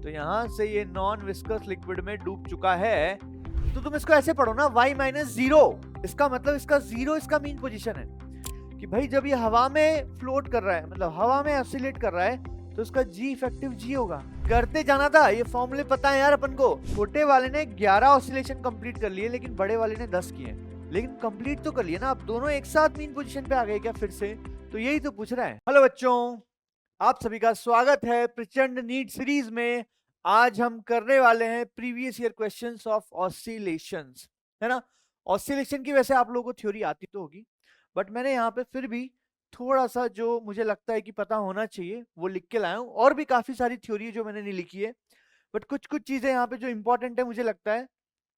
तो यहाँ से ये नॉन विस्कस लिक्विड में डूब चुका है। तो तुम इसको ऐसे पढ़ो ना, y माइनस जीरो, इसका मतलब इसका जीरो इसका मीन पोजीशन है कि भाई जब ये हवा में फ्लोट कर रहा है, मतलब हवा में ऑसिलेट कर रहा है, तो इसका जी इफेक्टिव जी होगा। करते जाना था, ये फॉर्मूले पता है यार अपन को। छोटे वाले ने 11 ऑसिलेशन कंप्लीट कर लिए, लेकिन बड़े वाले ने 10 किए, लेकिन कंप्लीट तो कर लिए ना। अब दोनों एक साथ मीन पोजीशन पे आ गए क्या फिर से? तो यही तो पूछ रहा है। हेलो बच्चों, आप सभी का स्वागत है प्रचंड नीट सीरीज में। आज हम करने वाले हैं previous year questions of oscillations, है ना। ऑसिलेशन की वैसे आप लोगों को थ्योरी आती तो होगी, बट मैंने यहाँ पे फिर भी थोड़ा सा जो मुझे लगता है कि पता होना चाहिए वो लिख के लाया हूँ। और भी काफी सारी थ्योरी है जो मैंने नहीं लिखी है, बट कुछ कुछ चीजें यहाँ पे जो इंपॉर्टेंट है मुझे लगता है।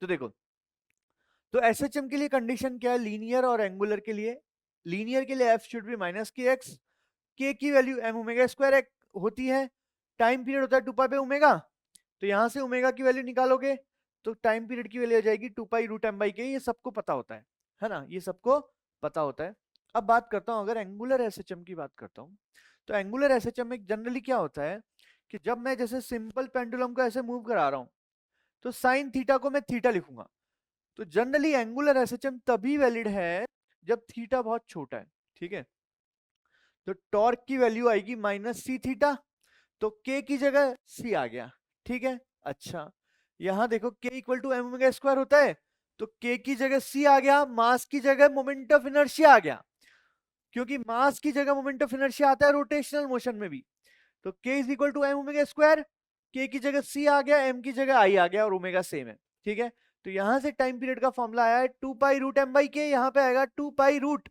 तो देखो, तो एसएचएम के लिए कंडीशन क्या है लीनियर और एंगुलर के लिए? लीनियर के लिए एफ शुड बी माइनस के एक्स, के की वैल्यू एम ओमेगा स्क्वायर होती है, टाइम पीरियड होता है 2 पाई पे ओमेगा। तो यहां से ओमेगा की वैल्यू निकालोगे तो टाइम पीरियड की वैल्यू आ जाएगी 2 पाई रूट एम बाई के। ये सबको पता होता है ना, ये सबको पता होता है। अब बात करता हूं, अगर एंगुलर एसएचएम की बात करता हूं, तो एंगुलर एसएचएम में जनरली क्या होता है कि जब मैं जैसे सिंपल पेंडुलम को ऐसे मूव करा रहा हूं, तो साइन थीटा को मैं थीटा लिखूंगा। तो जनरली एंगुलर एसएचएम तभी वैलिड है जब थीटा बहुत छोटा है, ठीक है। तो टॉर्क की वैल्यू आएगी माइनस सी थीटा, तो के की जगह सी आ गया, ठीक है। अच्छा, यहां देखो k equal to m omega square होता है, तो के की जगह सी आ गया, मास की जगह मोमेंट ऑफ इनर्शिया आ गया, क्योंकि मास की जगह मोमेंट ऑफ इनर्शिया आता है रोटेशनल मोशन में भी। तो k is equal to m omega square, k की जगह सी आ गया, एम की जगह आई आ गया, और ओमेगा सेम है, ठीक है। तो यहां से टाइम पीरियड का फॉर्मूला आया है 2 पाई रूट एम बाई के, यहां पे आएगा 2 पाई रूट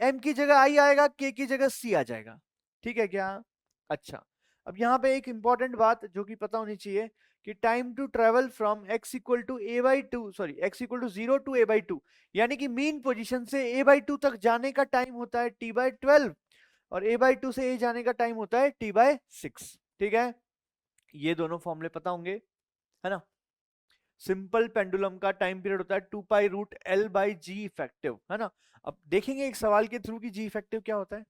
एम की जगह आई आएगा, के की जगह सी आ जाएगा, ठीक है क्या। अच्छा, अब यहाँ पे एक इंपॉर्टेंट बात जो कि पता होनी चाहिए कि time to travel from x equal to a by two, sorry x equal to 0 to a by two, यानी कि मीन पोजीशन से ए बाई टू तक जाने का टाइम होता है t बाई 12, और ए बाई टू से ए जाने का टाइम होता है t बाई 6, ठीक है। ये दोनों फॉर्मूले पता होंगे, है ना। सिंपल पेंडुलम का टाइम पीरियड होता है 2 pi root L by g effective, है ना। अब देखेंगे एक सवाल के थ्रू कि जी इफेक्टिव क्या होता है।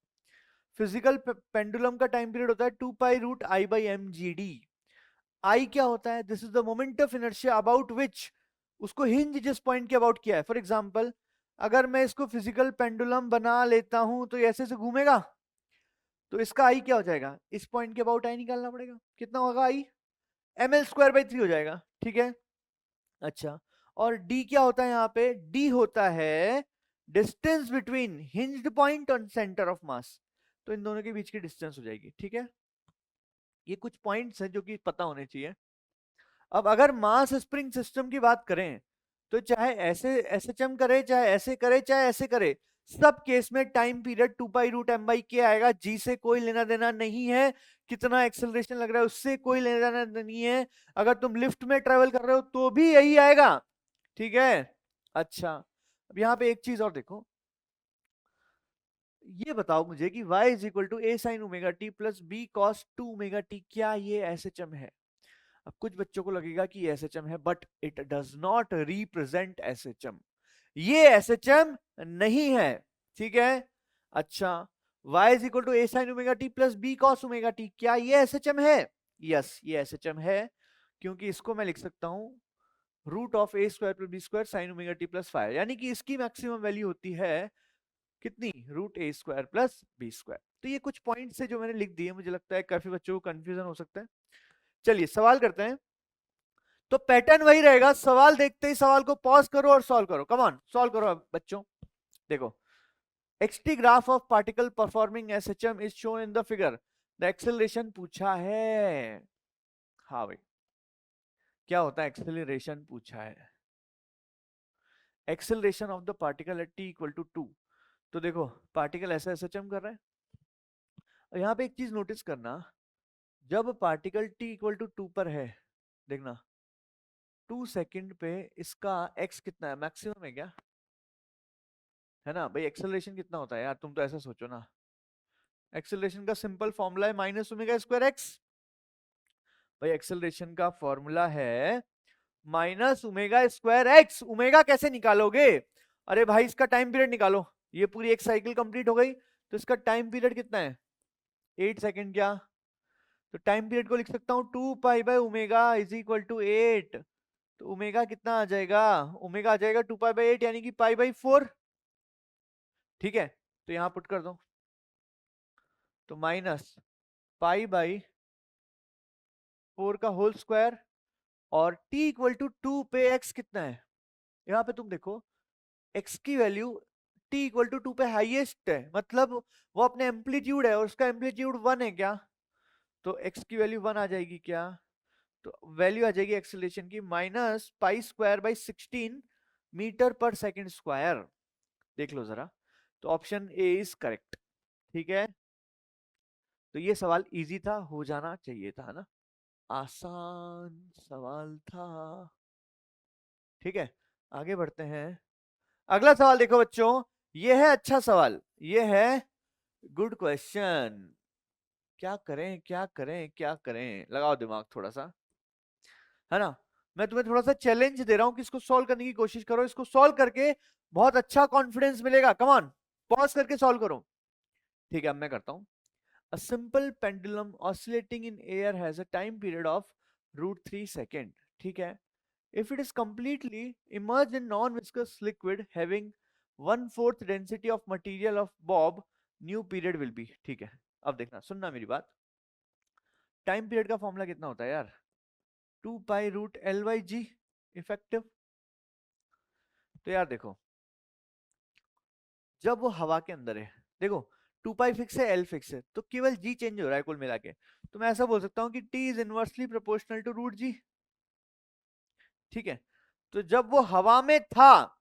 फिजिकल पेंडुलम का टाइम पीरियड होता है 2 pi root I by M G D. I क्या होता है? This is the moment of inertia about which, उसको हिंज जिस पॉइंट के अबाउट किया है। फॉर एग्जांपल, अगर मैं इसको फिजिकल पेंडुलम बना लेता हूं तो ऐसे से घूमेगा, तो इसका आई क्या हो जाएगा? इस पॉइंट के अबाउट आई निकालना पड़ेगा, कितना होगा आई? एम एल स्क्वायर बाई 3 हो जाएगा, ठीक है। अच्छा, और डी क्या होता है? यहाँ पे डी होता है डिस्टेंस बिटवीन हिंज्ड पॉइंट और सेंटर ऑफ मास, तो इन दोनों के बीच की डिस्टेंस हो जाएगी, ठीक है। ये कुछ पॉइंट्स हैं जो कि पता होने चाहिए। अब अगर मास स्प्रिंग सिस्टम की बात करें, तो चाहे ऐसे एसएचएम करे, चाहे ऐसे करे, चाहे ऐसे करे, सब केस में time period 2 pi root m by k आएगा। जी से कोई लेना देना नहीं है, कितना एक्सेलरेशन लग रहा है उससे कोई लेना देना नहीं है। अगर तुम लिफ्ट में ट्रेवल कर रहे हो तो भी यही आएगा, ठीक है। अच्छा, अब यहाँ पे एक चीज और देखो, ये बताओ मुझे कि y is equal to A sine omega T plus B cos 2 omega t, क्या ये एसएचएम है? अब कुछ बच्चों को लगेगा कि ये एसएचएम है, but it does not represent SHM, ये एसएचएम नहीं है, ठीक है। अच्छा, y is equal to A sine omega T plus B cos omega t, क्या ये एसएचएम है? यस, ये एसएचएम है, क्योंकि इसको मैं लिख सकता हूं root of A square plus B square sine omega T plus 5, यानी कि इसकी मैक्सिमम वैल्यू होती है कितनी? रूट ए स्क्वायर प्लस बी स्क्वायर। तो ये कुछ पॉइंट्स है जो मैंने लिख दिए, मुझे लगता है काफी बच्चों को कंफ्यूजन हो सकता है। चलिए सवाल करते हैं। तो पैटर्न वही रहेगा, सवाल देखते ही सवाल को पॉज करो और सॉल्व करो। कम ऑन, सॉल्व करो बच्चों। देखो, xt graph of particle performing SHM is shown in the figure, the acceleration पूछा है। हाँ भाई, क्या होता है एक्सेलरेशन पूछा है। Acceleration of the particle at t equal to 2। तो देखो, पार्टिकल ऐसा एसएचएम कर रहा है, और यहाँ पे एक चीज नोटिस करना, जब पार्टिकल t इक्वल टू 2 पर है, देखना 2 सेकंड पे इसका x कितना है? मैक्सिमम है क्या? है ना भाई। एक्सेलरेशन कितना होता है यार, तुम तो ऐसा सोचो ना। एक्सेलरेशन का सिंपल फॉर्मूला है माइनस ओमेगा स्क्वायर एक्स। भाई एक्सेलरेशन का फॉर्मूला है minus omega square x. Omega कैसे निकालोगे? अरे भाई इसका टाइम पीरियड निकालो, ये पूरी एक साइकिल कंप्लीट हो गई, तो इसका टाइम पीरियड कितना है? 8 सेकंड क्या? तो टाइम पीरियड को लिख सकता हूँ 2 पाई/ओमेगा इज इक्वल टू 8। तो ओमेगा कितना आ जाएगा, ओमेगा आ जाएगा 2 पाई/8 यानी कि पाई/4। ठीक है, तो यहां पुट कर दो, तो माइनस पाई/4 का होल स्क्वायर, और t इक्वल टू 2 पे x कितना है, यहाँ पे तुम देखो x की वैल्यू t इक्वल टू 2 पे हाईएस्ट है, मतलब वो अपने एम्पलीट्यूड है और उसका एम्पलीट्यूड 1 है क्या, तो x की वैल्यू 1 आ जाएगी क्या, तो वैल्यू आ जाएगी एक्सेलरेशन की -पाई² / 16 मीटर पर सेकंड स्क्वायर। देख लो जरा, तो ऑप्शन ए इज करेक्ट। ठीक है, तो ये सवाल इजी था, हो जाना चाहिए था ना, आसान सवाल था। ठीक है, आगे बढ़ते हैं। अगला सवाल देखो बच्चों, ये है अच्छा सवाल, ये है गुड क्वेश्चन। क्या करें क्या करें क्या करें, लगाओ दिमाग थोड़ा सा, है ना। मैं तुम्हें थोड़ा सा चैलेंज दे रहा हूं कि इसको सॉल्व करने की कोशिश करो, इसको सॉल्व करके बहुत अच्छा कॉन्फिडेंस मिलेगा। कम ऑन, पॉज करके सॉल्व करो। ठीक है, अब मैं करता हूं। A simple pendulum oscillating in air has a time period of √3 second. ठीक है, if it is completely immersed in non-viscous liquid having 1/4 density of material of bob, new period will be। ठीक है, अब देखना, सुनना मेरी बात। टाइम पीरियड का फॉर्मूला कितना होता है यार, 2 पाई√L/g इफेक्टिव। तो यार देखो, जब वो हवा के अंदर है, देखो 2 पाई फिक्स है, एल फिक्स है, तो केवल जी चेंज हो रहा है कुल मिला के। तो मैं ऐसा बोल सकता हूँ कि T is inversely proportional to √g। ठीक है, तो जब वो हवा में था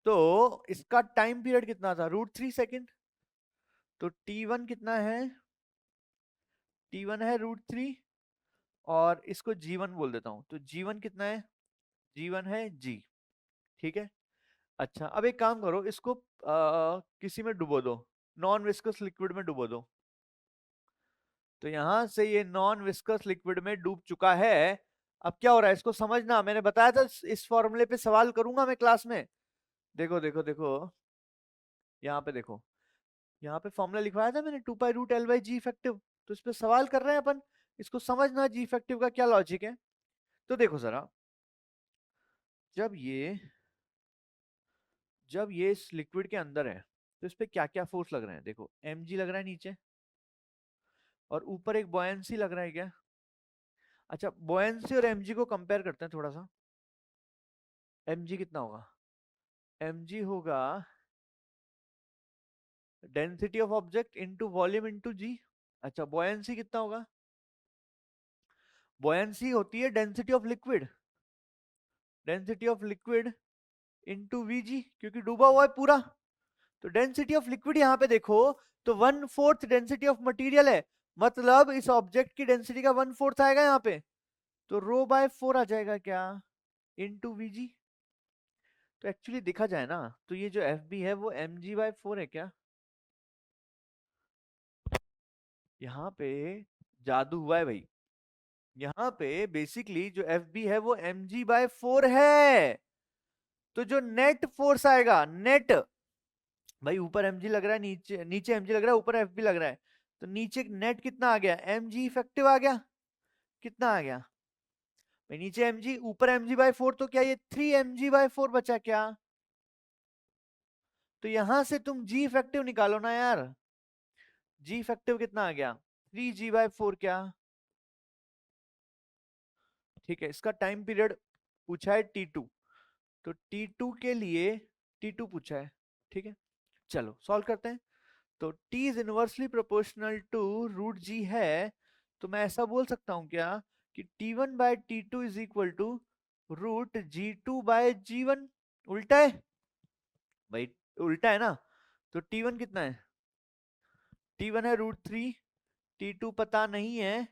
तो इसका टाइम पीरियड कितना था, √3 सेकेंड। तो T1 कितना है, T1 है √3, और इसको G1 बोल देता हूं, तो G1 कितना है, G1 है G। ठीक है, अच्छा अब एक काम करो, इसको किसी में डुबो दो, नॉन विस्कस लिक्विड में डुबो दो। तो यहां से ये नॉन विस्कस लिक्विड में डूब चुका है। अब क्या हो रहा है इसको समझना, मैंने बताया था इस फॉर्मूले पे सवाल करूंगा मैं क्लास में। देखो देखो देखो, यहाँ पे देखो, यहाँ पे फॉर्मूला लिखवाया था मैंने, 2 पाई√L/g इफेक्टिव। तो इस पे सवाल कर रहे हैं अपन, इसको समझना जी इफेक्टिव का क्या लॉजिक है। तो देखो जरा, जब ये जब ये इस लिक्विड के अंदर है, तो इस पे क्या क्या फोर्स लग रहे हैं, देखो mg लग रहा है नीचे, और ऊपर एक बॉयंसी लग रहा है क्या। अच्छा, बॉयंसी और mg को कंपेयर करते हैं थोड़ा सा। mg कितना होगा, mg होगा density of object into volume into G. अच्छा, बॉयंसी कितना होगा, बॉयंसी होती है density of liquid, density of liquid into VG, क्योंकि डूबा हुआ है पूरा। तो डेंसिटी ऑफ लिक्विड यहाँ पे देखो, तो 1/4 डेंसिटी ऑफ मटेरियल है, मतलब इस ऑब्जेक्ट की डेंसिटी का 1/4 आएगा यहाँ पे, तो ρ/4 आ जाएगा क्या, इनटू वीजी। तो एक्चुअली देखा जाए ना, तो ये जो एफ बी है वो mg/4 है क्या, यहाँ पे जादू हुआ है भाई। यहाँ पे बेसिकली जो एफ बी है वो mg/4 है। तो जो नेट फोर्स आएगा, नेट, भाई ऊपर mg लग रहा है, नीचे नीचे mg लग रहा है, ऊपर एफ बी लग रहा है, तो नीचे नेट कितना आ गया, mg इफेक्टिव आ गया, कितना आ गया भाई, नीचे mg ऊपर mg/4, तो क्या ये 3mg/4 बचा क्या। तो यहां से तुम g इफेक्टिव निकालो ना यार, g इफेक्टिव कितना आ गया, 3g/4 क्या। ठीक है, इसका टाइम पीरियड पूछा है T2, तो T2 के लिए T2 पूछा है। ठीक है, चलो सॉल्व करते हैं। तो T is inversely proportional to √g है, तो मैं ऐसा बोल सकता हूं क्या कि T1/T2 is equal to √G2/G1। उल्टा है भाई, उल्टा है ना। तो T1 कितना है, T1 है √3, T2 पता नहीं है,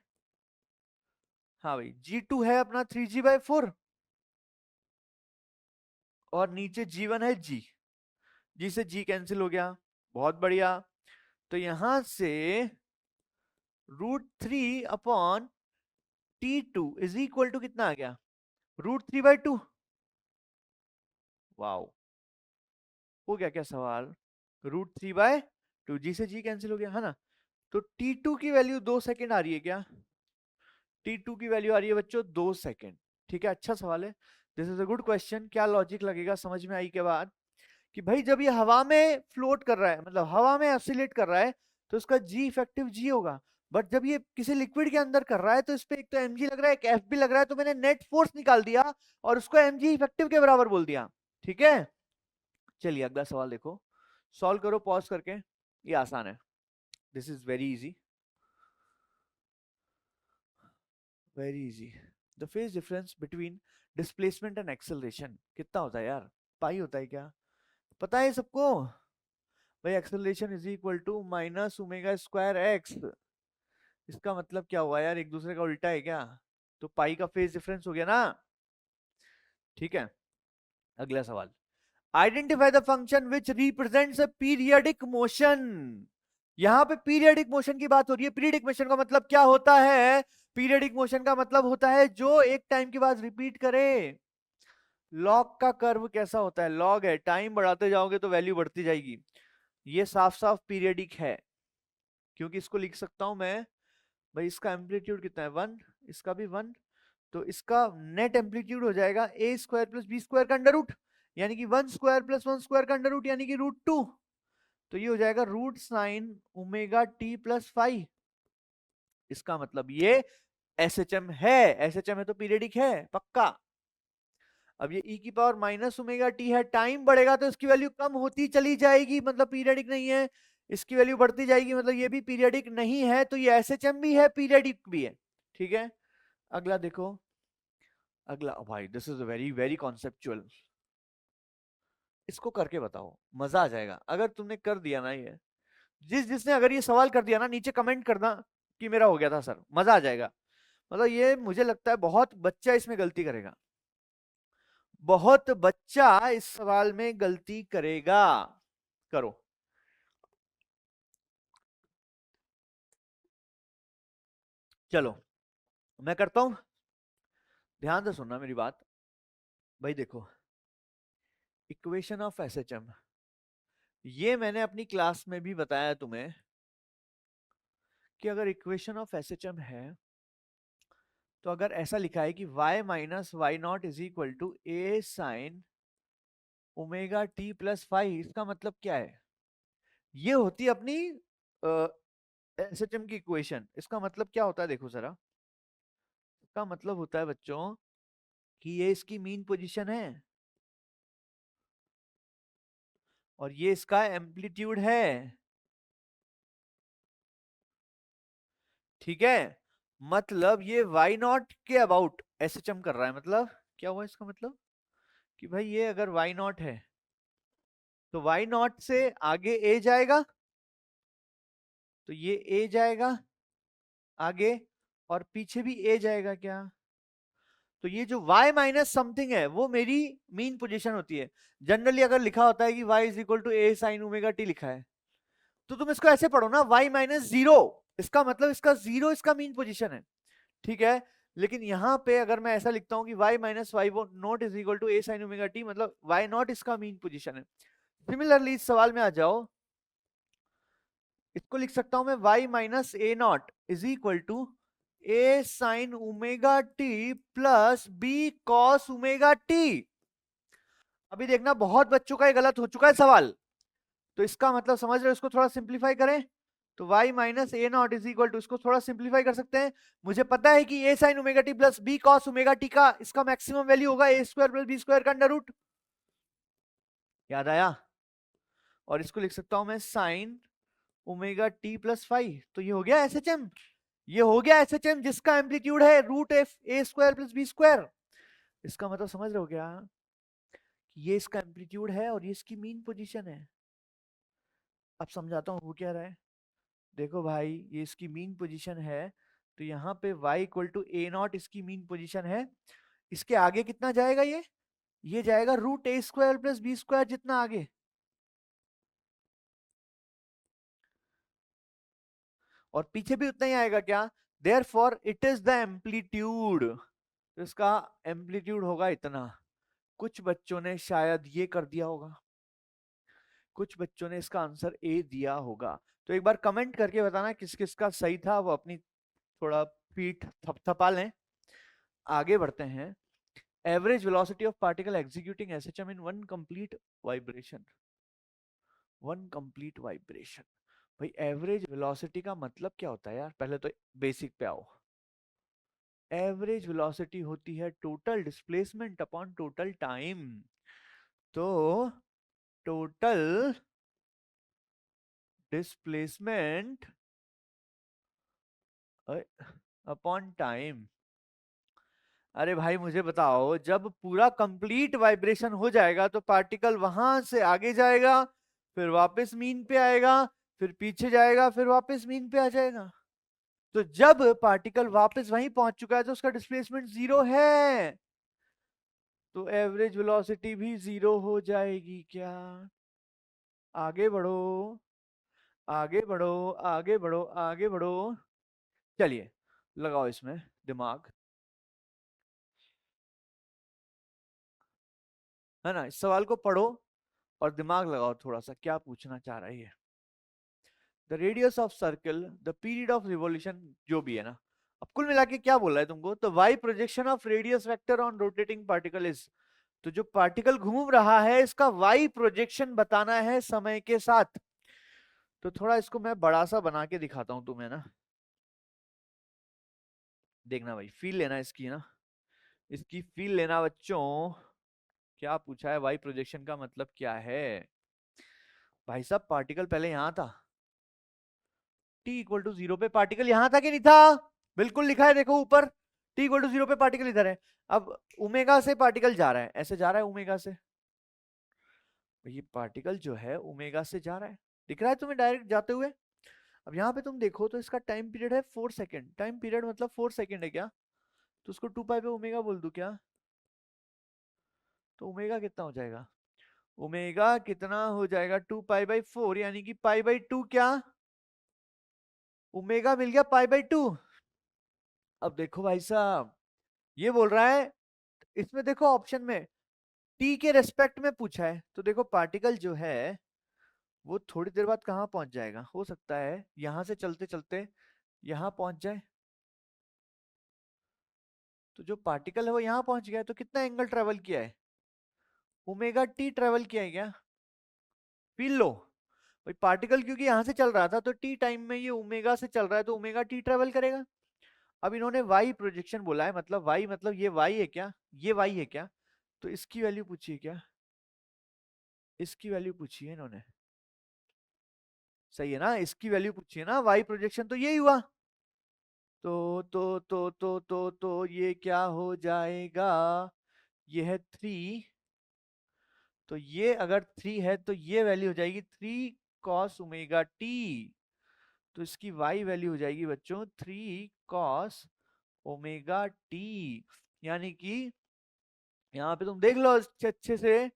हाँ भाई G2 है अपना 3g/4, और नीचे G1 है G, G से G कैंसिल हो गया, बहुत बढ़िया। तो यहां से √3/T2 इज इक्वल टू कितना आ गया, √3/2। वाओ, हो गया क्या सवाल, √3/2, जी से जी कैंसिल हो गया है ना। तो T2 की वैल्यू 2 सेकंड आ रही है क्या? T2 की वैल्यू आ रही है बच्चों 2 सेकंड। ठीक है, अच्छा सवाल है, this is a good question. क्या लॉजिक लगेगा समझ में आई के बाद कि भाई जब ये हवा में फ्लोट कर रहा है, मतलब हवा में ऑसिलेट कर रहा है, तो इसका जी इफेक्टिव जी होगा। बट जब ये किसी लिक्विड के अंदर कर रहा है तो इस पे एक तो mg लग रहा है, एक एफ भी लग रहा है, तो मैंने नेट फोर्स निकाल दिया और उसको mg इफेक्टिव के बराबर बोल दिया। ठीक है, चलिए अगला सवाल देखो, सॉल्व करो पॉज करके, ये आसान है, this is very easy, very easy. The phase difference between displacement and acceleration कितना होता है यार? पाई होता है क्या? पता है सबको? भाई acceleration is equal to minus omega square x. इसका मतलब क्या हुआ यार, एक दूसरे का उल्टा है क्या? तो पाई का फेज डिफरेंस हो गया ना। ठीक है, अगला सवाल, identify the function which represents a periodic motion. यहां पे पीरियडिक मोशन की बात हो रही है। पीरियडिक मोशन का मतलब क्या होता है? पीरियडिक मोशन का मतलब होता है जो एक टाइम के बाद रिपीट करे। लॉग का कर्व कैसा होता है? लॉग है, टाइम बढ़ाते जाओगे तो वैल्यू बढ़ती जाएगी। ये साफ साफ पीरियडिक है, क्योंकि इसको लिख सकता हूं मैं, भाई इसका एम्पलीट्यूड कितना है 1, इसका भी 1, तो इसका नेट एम्पलीट्यूड हो जाएगा a square plus B square का अंडर रूट, यानी कि 1 स्क्वायर प्लस 1 स्क्वायर का अंडर रूट, यानी कि √2। तो ये हो जाएगा root sine omega T plus 5। इसका मतलब ये एसएचएम है, एसएचएम है तो पीरियडिक है पक्का। अब ये ई की पावर माइनस ओमेगा टी है, टाइम बढ़ेगा तो इसकी वैल्यू कम होती चली जाएगी, मतलब पीरियडिक नहीं है। इसकी वैल्यू बढ़ती जाएगी, मतलब ये भी पीरियडिक नहीं है, तो ये एसएचएम भी है, पीरियडिक भी है। ठीक है, अगला देखो, अगला भाई this is very very conceptual, इसको करके बताओ, मजा आ जाएगा अगर तुमने कर दिया ना ये। जिसने अगर ये सवाल कर दिया ना, नीचे कमेंट करना कि मेरा हो गया था सर, मजा आ जाएगा। मतलब ये मुझे लगता है बहुत बच्चा इसमें गलती करेगा, बहुत बच्चा इस सवाल में गलती करेगा। करो, चलो मैं करता हूं, ध्यान से सुनना मेरी बात। भाई देखो, इक्वेशन ऑफ एसएचएम, ये मैंने अपनी क्लास में भी बताया तुम्हें कि अगर इक्वेशन ऑफ एसएचएम है तो अगर ऐसा लिखा है कि y minus y naught is equal to A sine omega T plus 5, इसका मतलब क्या है? ये होती है अपनी एसएचएम की इक्वेशन। इसका मतलब क्या होता है देखो जरा, इसका मतलब होता है बच्चों कि ये इसकी मीन पोजीशन है और ये इसका एम्पलीट्यूड है। ठीक है, मतलब ये वाई नॉट के अबाउट एसएचएम कर रहा है। मतलब क्या हुआ इसका मतलब कि भाई ये अगर वाई नॉट है तो वाई नॉट से आगे ए जाएगा, तो ये ए जाएगा आगे और पीछे भी ए जाएगा क्या? तो ये जो y माइनस समथिंग है वो मेरी मीन पोजीशन होती है। जनरली अगर लिखा होता है कि y is equal to A sine omega t लिखा है, तो तुम इसको ऐसे पढ़ो ना, y माइनस जीरो, इसका मतलब इसका जीरो इसका मीन पोजीशन है। ठीक है, लेकिन यहाँ पे अगर मैं ऐसा लिखता हूँ कि y minus y naught is equal to A sine omega t, मतलब y नॉट इसका मीन पोजीशन है। सिमिलरली इस सवाल में आ जाओ, इसको लिख सकता हूं मैं y minus A naught is equal to A sine omega T plus B cos omega T. अभी देखना बहुत बच्चों का ये गलत हो चुका है सवाल, तो इसका मतलब समझ रहे हो, इसको थोड़ा सिंप्लीफाई करें तो y minus A naught is equal to, इसको थोड़ा सिंप्लीफाई कर सकते हैं। मुझे पता है कि a sine omega T plus B cos omega t का इसका मैक्सिमम वैल्यू होगा a square plus B square का अंडर रूट, याद आया? और इसको लिख सकता हूं मैं साइन ओमेगा टी प्लस 5, तो ये हो गया एसएचएम। ये हो गया एसएचएम जिसका एम्पलीट्यूड है root of A square plus B square. इसका मतलब समझ रहे हो क्या कि ये इसका एम्पलीट्यूड है और ये इसकी मीन पोजीशन है। अब समझाता हूँ वो क्या रहा है। देखो भाई, ये इसकी मीन पोजीशन है, तो यहाँ पे y equal to a nought इसकी मीन पोजीशन है। इसके आगे कितना जाएगा ये जाएगा रूट ए स्क्वायर प्लस बी स्क्वायर जितना आगे, और पीछे भी उतना ही आएगा क्या? Therefore it is the amplitude, तो इसका एम्पलीट्यूड होगा इतना। कुछ बच्चों ने शायद ये कर दिया होगा, कुछ बच्चों ने इसका आंसर ए दिया होगा। तो एक बार कमेंट करके बताना किस किस का सही था, वो अपनी थोड़ा पीठ थपथपा लें। आगे बढ़ते हैं। Average velocity of particle executing SHM in one complete vibration. One complete vibration. भाई एवरेज वेलोसिटी का मतलब क्या होता है यार, पहले तो बेसिक पे आओ। एवरेज वेलोसिटी होती है total displacement upon total time. तो टोटल डिस्प्लेसमेंट अपॉन टाइम। अरे भाई मुझे बताओ, जब पूरा कंप्लीट वाइब्रेशन हो जाएगा तो पार्टिकल वहां से आगे जाएगा, फिर वापस मीन पे आएगा, फिर पीछे जाएगा, फिर वापस मीन पे आ जाएगा। तो जब पार्टिकल वापस वहीं पहुंच चुका है तो उसका डिस्प्लेसमेंट जीरो है, तो एवरेज वेलोसिटी भी जीरो हो जाएगी क्या? आगे बढ़ो, आगे बढ़ो, आगे बढ़ो, आगे बढ़ो। चलिए लगाओ इसमें दिमाग, है ना। इस सवाल को पढ़ो और दिमाग लगाओ थोड़ा सा, क्या पूछना चाह रही है। The radius of circle, the period of revolution, जो भी है ना। अब कुल मिला के क्या बोल रहा है तुमको, तो Y projection of radius vector on rotating particle is. तो जो पार्टिकल घूम रहा है इसका वाई प्रोजेक्शन बताना है समय के साथ। तो थोड़ा इसको मैं बड़ा सा बना के दिखाता हूं तुम्हें ना, देखना भाई, फील लेना इसकी ना, इसकी फील लेना बच्चों। क्या पूछा है, वाई प्रोजेक्शन का मतलब क्या है? भाई साहब पार्टिकल पहले यहां था, t इक्वल टू जीरो पे पार्टिकल यहां था कि नहीं था? बिल्कुल लिखा है देखो ऊपर, t इक्वल टू जीरो पे पार्टिकल इधर है। अब ओमेगा से पार्टिकल जा रहा है, ऐसे जा रहा है ओमेगा से। ये पार्टिकल जो है ओमेगा से जा रहा है, दिख रहा है तुम्हें डायरेक्ट जाते हुए। अब यहाँ पे तुम देखो तो इसका टाइम पीरियड है 4 सेकेंड, टाइम पीरियड मतलब 4 सेकेंड है क्या? तो उसको 2 पाई पे ओमेगा बोल दूं क्या? तो ओमेगा कितना हो जाएगा? ओमेगा कितना हो जाएगा? 2 पाई बाई 4, यानी कि पाई बाई 2 क्या? ओमेगा मिल गया पाई बाई 2। अब देखो भाई साहब, ये बोल रहा है, इसमें देखो ऑप्शन में टी के रेस्पेक्ट में पूछा है, तो देखो पार्टिकल जो है वो थोड़ी देर बाद कहाँ पहुंच जाएगा, हो सकता है यहां से चलते चलते यहां पहुंच जाए। तो जो पार्टिकल है वो यहां पहुंच गया, तो कितना एंगल ट्रेवल किया है? ओमेगा टी ट्रेवल किया है क्या? फील लो भाई, पार्टिकल क्योंकि यहां से चल रहा था तो टी टाइम में ये ओमेगा से चल रहा है, तो ओमेगा टी ट्रेवल करेगा। अब इन्होंने वाई प्रोजेक्शन बोला है, मतलब वाई मतलब ये वाई है क्या? ये वाई है क्या? तो इसकी वैल्यू पूछी है क्या? इसकी वैल्यू पूछी है इन्होंने, सही है ना, इसकी वैल्यू पूछी है ना, वाई प्रोजेक्शन तो यही हुआ। तो ये क्या हो जाएगा? ये है 3, तो ये अगर 3 है तो ये वैल्यू हो जाएगी 3 cos ओमेगा टी। तो इसकी वाई वैल्यू हो जाएगी बच्चों 3 cos ओमेगा टी। यानी कि यहाँ पे तुम देख लो अच्छे अच्छे से,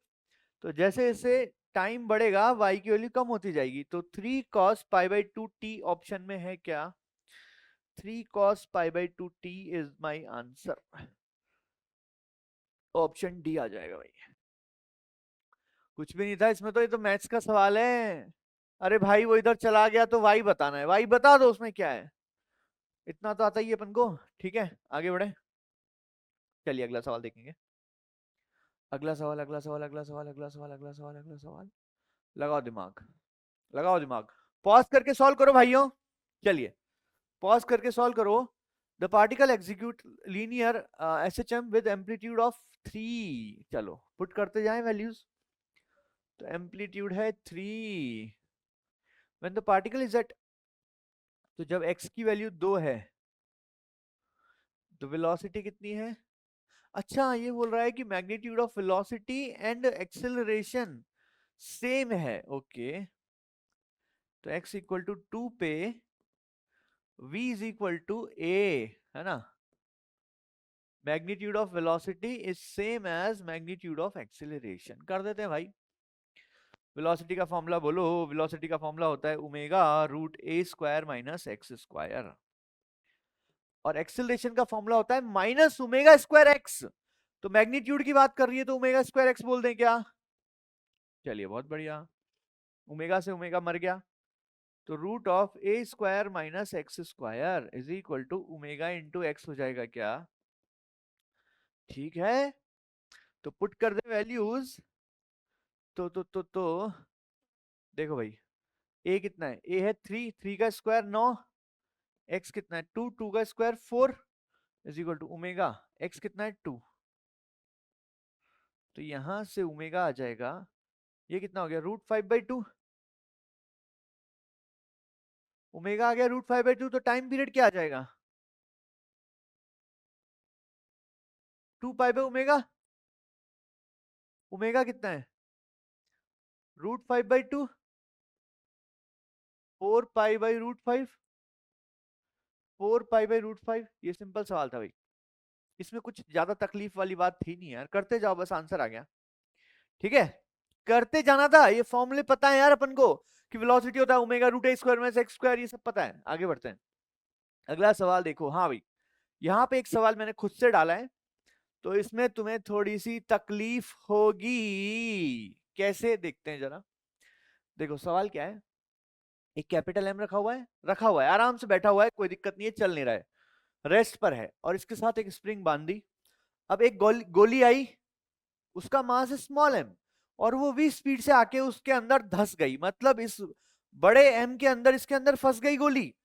तो जैसे जैसे टाइम बढ़ेगा वाई की वैल्यू कम होती जाएगी, तो 3 cos pi by 2 t option में है क्या? 3 cos pi by 2 t is my answer. Option d आ जाएगा भाई। कुछ भी नहीं था इसमें, तो ये तो मैथ्स का सवाल है। अरे भाई वो इधर चला गया तो वाई बताना है, वाई बता दो उसमें क्या है, इतना तो आता ही है अपन को। ठीक है आगे बढ़े, चलिए अगला सवाल देखेंगे। अगला सवाल, अगला सवाल, अगला सवाल, अगला सवाल, अगला सवाल, अगला सवाल। लगाओ दिमाग, लगाओ दिमाग, पॉज करके सॉल्व करो भाइयों। चलिए पॉज करके सॉल्व करो। The particle execute linear SHM with amplitude of 3। चलो पुट करते जाएं वैल्यूज। तो एम्पलीट्यूड है 3 when the particle is at, तो जब x की वैल्यू 2 है तो वेलोसिटी कितनी है? अच्छा ये बोल रहा है कि magnitude of velocity and acceleration same है, ओके। तो x इक्वल टू 2 पे v is equal to a, है ना। Magnitude of velocity is same as magnitude of acceleration, कर देते हैं भाई। वेलोसिटी का फॉर्मूला बोलो, वेलोसिटी का फॉर्मूला होता है ओमेगा रूट ए स्क्वायर माइनस एक्स स्क्वायर, और एक्सेलरेशन का फॉर्मूला होता है माइनस ओमेगा स्क्वायर एक्स। तो मैग्नीट्यूड की बात कर रही है तो ओमेगा स्क्वायर एक्स बोल दें क्या? चलिए बहुत बढ़िया, ओमेगा से ओमेगा मर गया, तो root of A square minus X square is equal to omega into X हो जाएगा क्या? ठीक है, तो पुट कर दे वैल्यूज। तो देखो भाई, ए कितना है? ए है 3, 3 का स्क्वायर 9, एक्स कितना है 2, 2 का square 4 is equal to omega X कितना है 2। तो यहां से ओमेगा आ जाएगा, ये कितना हो गया √5/2। ओमेगा आ गया √5/2, तो टाइम पीरियड क्या आ जाएगा? 2 पाई बाय ओमेगा। ओमेगा कितना है? √5/2, 4 पाई बाय √5, 4 पाई बाय √5। ये सिंपल सवाल था भाई, इसमें कुछ ज्यादा तकलीफ वाली बात थी नहीं यार, करते जाओ बस आंसर आ गया। ठीक है, करते जाना था, ये फॉर्मूले पता है यार अपन को कि वेलोसिटी होता है ओमेगा रूट ए स्क्वायर माइनस एक्स स्क्वायर, ये सब पता है। आगे बढ़ते हैं, अगला सवाल देखो। हाँ भाई, यहाँ पे एक सवाल मैंने खुद से डाला है, तो इसमें तुम्हें थोड़ी सी तकलीफ होगी। कैसे, देखते हैं जरा। देखो सवाल क्या है, एक कैपिटल एम रखा हुआ है, आराम से बैठा हुआ है, कोई दिक्कत नहीं है, चल नहीं रहा है, रेस्ट पर है, और इसके साथ एक स्प्रिंग बांध दी। अब एक गोली आई, उसका मास है स्मॉल एम, और वो v स्पीड से आके उसके अंदर धस गई, मतलब इस बड़े m के अंदर, इसके अंदर फंस गई गोली।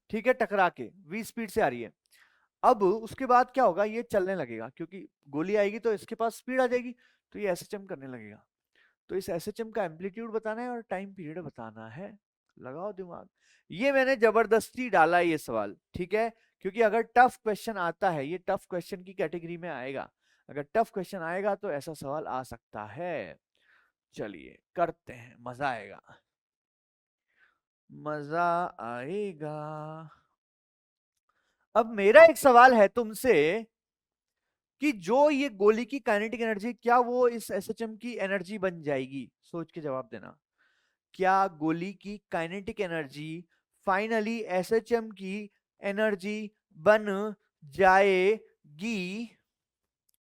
ठीक है, टकरा के v स्पीड से आ रही है। अब उसके बाद क्या होगा, ये चलने लगेगा, क्योंकि गोली आएगी तो इसके पास स्पीड आ जाएगी, तो ये एसएचएम करने लगेगा। तो इस एसएचएम का एम्पलीट्यूड बताना है और टाइम पीरियड बताना है, लगाओ दिमाग। ये मैंने जबरदस्ती डाला ये सवाल, ठीक है, क्योंकि अगर टफ क्वेश्चन आता है, ये टफ क्वेश्चन की कैटेगरी में आएगा, अगर टफ क्वेश्चन आएगा तो ऐसा सवाल आ सकता है। चलिए करते हैं, मजा आएगा, मजा आएगा। अब मेरा एक सवाल है तुमसे कि जो ये गोली की काइनेटिक एनर्जी, क्या वो इस एसएचएम की एनर्जी बन जाएगी? सोच के जवाब देना। क्या गोली की काइनेटिक एनर्जी फाइनली एसएचएम की एनर्जी बन जाएगी?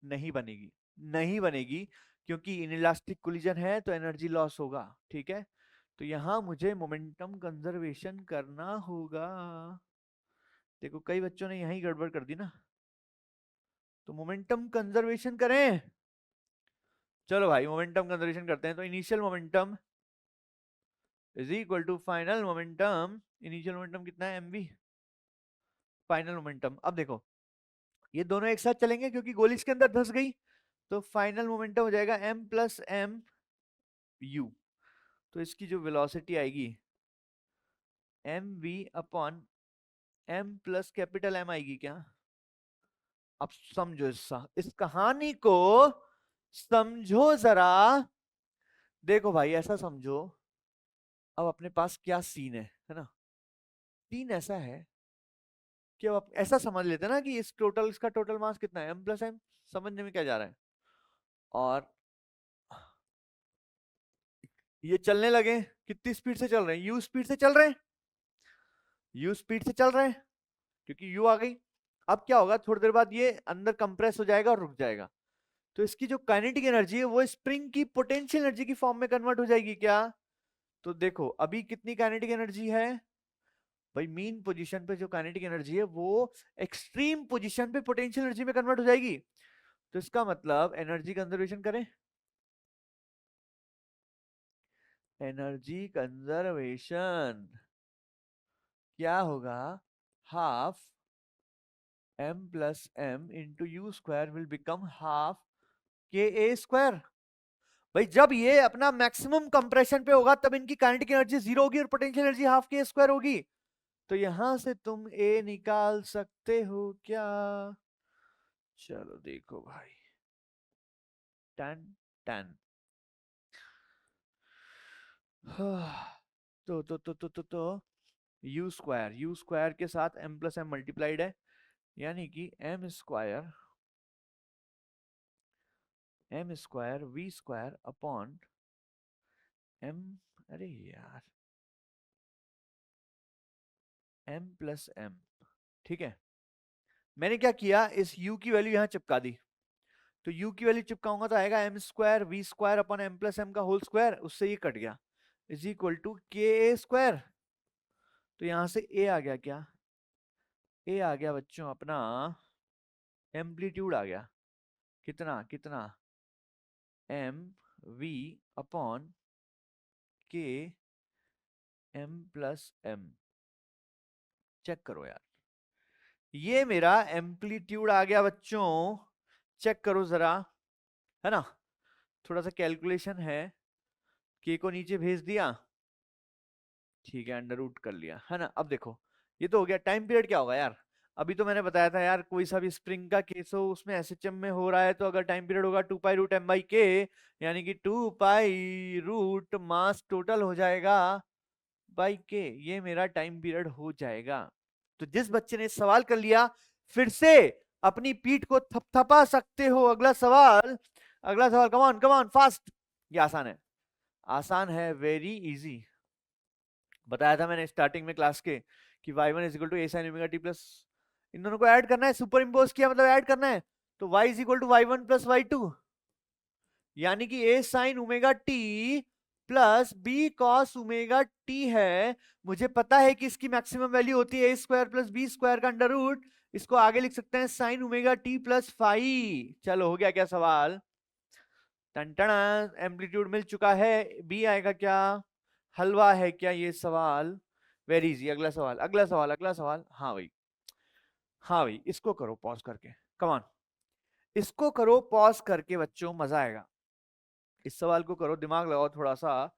नहीं बनेगी, नहीं बनेगी, क्योंकि इनइलास्टिक कोलिजन है तो एनर्जी लॉस होगा। ठीक है, तो यहां मुझे मोमेंटम कंजर्वेशन करना होगा। देखो कई बच्चों ने यही गड़बड़ कर दी ना, तो मोमेंटम कंजर्वेशन करें। चलो भाई मोमेंटम कंजर्वेशन करते हैं। तो initial momentum is equal to final momentum. Initial momentum कितना है mv, फाइनल मोमेंटम। अब देखो ये दोनों एक साथ चलेंगे क्योंकि गोली इसके अंदर धंस गई, तो फाइनल मोमेंटम हो जाएगा m प्लस एम यू। तो इसकी जो वेलोसिटी आएगी M V upon M plus capital M आएगी क्या? अब समझो इस कहानी को, समझो जरा। देखो भाई ऐसा समझो, अब अपने पास क्या सीन है ना? सीन ऐसा है कि अब ऐसा समझ लेते हैं ना कि इस टोटल, इसका टोटल मास कितना है, m प्लस एम। समझने में क्या जा रहा है? और ये चलने लगे, कितनी स्पीड से चल रहे हैं? u स्पीड से चल रहे हैं, u स्पीड से चल रहे हैं, क्योंकि u आ गई। अब क्या होगा, थोड़ी देर बाद ये अंदर कंप्रेस हो जाएगा और रुक जाएगा, तो इसकी जो काइनेटिक एनर्जी है वो स्प्रिंग की पोटेंशियल एनर्जी की फॉर्म में कन्वर्ट हो जाएगी क्या? तो देखो अभी कितनी काइनेटिक एनर्जी है भाई, मीन पोजीशन पे जो काइनेटिक एनर्जी है वो एक्सट्रीम पोजीशन पे पोटेंशियल एनर्जी में कन्वर्ट हो जाएगी। तो इसका मतलब एनर्जी कंजर्वेशन करें, एनर्जी कंजर्वेशन क्या होगा, half m plus M into U square will become half के ए स्क्वायर। भाई जब ये अपना मैक्सिमम कंप्रेशन पे होगा तब इनकी काइनेटिक एनर्जी 0 होगी और पोटेंशियल एनर्जी हाफ के स्क्वायर होगी। तो यहां से तुम ए निकाल सकते हो क्या? चलो देखो भाई, टन टन। तो यू स्क्वायर के साथ m प्लस एम मल्टीप्लाइड है, यानी कि m square V square upon m, अरे यार m प्लस एम। ठीक है, मैंने क्या किया, इस u की वैल्यू यहां चिपका दी, तो u की वैल्यू चिपकाऊंगा तो आएगा m square V square upon m plus M का होल स्क्वायर, उससे ये कट गया, इज इक्वल टू के ए स्क्वायर। तो यहां से ए आ गया क्या, ए आ गया बच्चों अपना एम्पलीट्यूड आ गया, कितना कितना, एम वी अपॉन के एम प्लस एम। चेक करो यार, ये मेरा एम्पलीट्यूड आ गया बच्चों, चेक करो जरा, है ना। थोड़ा सा कैलकुलेशन है, के को नीचे भेज दिया, ठीक है, अंडर रूट कर लिया, है ना। अब देखो ये तो हो गया। टाइम पीरियड क्या होगा यार, अभी तो मैंने बताया था यार, कोई सा भी स्प्रिंग का केस हो उसमें एसएचएम में हो रहा है, तो अगर टाइम पीरियड होगा 2 पाई रूट m/k, यानी कि 2 पाई रूट मास टोटल हो जाएगा बाई के, ये मेरा टाइम पीरियड हो जाएगा। तो जिस बच्चे ने सवाल कर लिया, फिर से अपनी पीठ को थपथपा सकते हो। अगला सवाल, अगला सवाल, कम ऑन फास्ट। ये आसान है, आसान है, वेरी इजी। बताया था मैंने स्टार्टिंग में क्लास के कि y1 is equal to A sine omega T plus, इन दोनों को ऐड करना है, सुपर इंपोज किया मतलब ऐड करना है, तो y is equal to y1 plus y2, यानी कि a sine omega T plus B cos omega t है। मुझे पता है कि इसकी मैक्सिमम वैल्यू होती है A square plus B square का अंडर रूट, इसको आगे लिख सकते हैं sine omega T plus phi. चलो हो गया क्या सवाल, टंटना, एम्पलीट्यूड मिल चुका है, बी आएगा क्या, हलवा है क्या ये सवाल, वेरी इजी। अगला सवाल, अगला सवाल, अगला सवाल, हाँ भाई, हाँ भाई, इसको करो पॉज करके, कमान, इसको करो पॉज करके बच्चों, मजा आएगा। इस सवाल को करो, दिमाग लगाओ थोड़ा सा,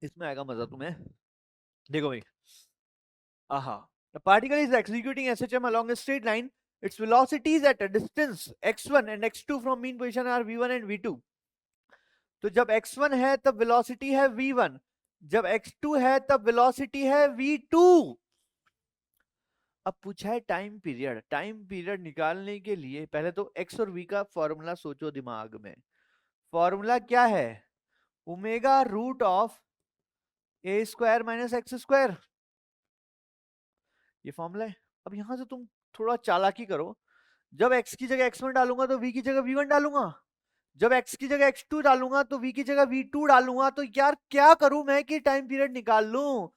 इसमें आएगा मजा तुम्हें। देखो भाई, आहा, the particle is executing SHM along a straight line, its velocities at a distance x1 and x2 from mean position are v1 and v2। तो जब x1 है तब वेलोसिटी है v1, जब x2 है तब वेलोसिटी है v2। अब पूछा है टाइम पीरियड, टाइम पीरियड निकालने के लिए पहले तो x और v का फॉर्मूला सोचो दिमाग में। फॉर्मूला क्या है, omega root of A square minus X square, ये फॉर्मूला है। अब यहां से तुम थोड़ा चालाकी करो, जब x की जगह x1 डालूंगा तो v की जगह v1 डालूंगा, जब x की जगह x2 डालूंगा तो v की जगह v2 डालूंगा। तो यार क्या करूं मैं कि टाइम पीरियड निकाल लूं।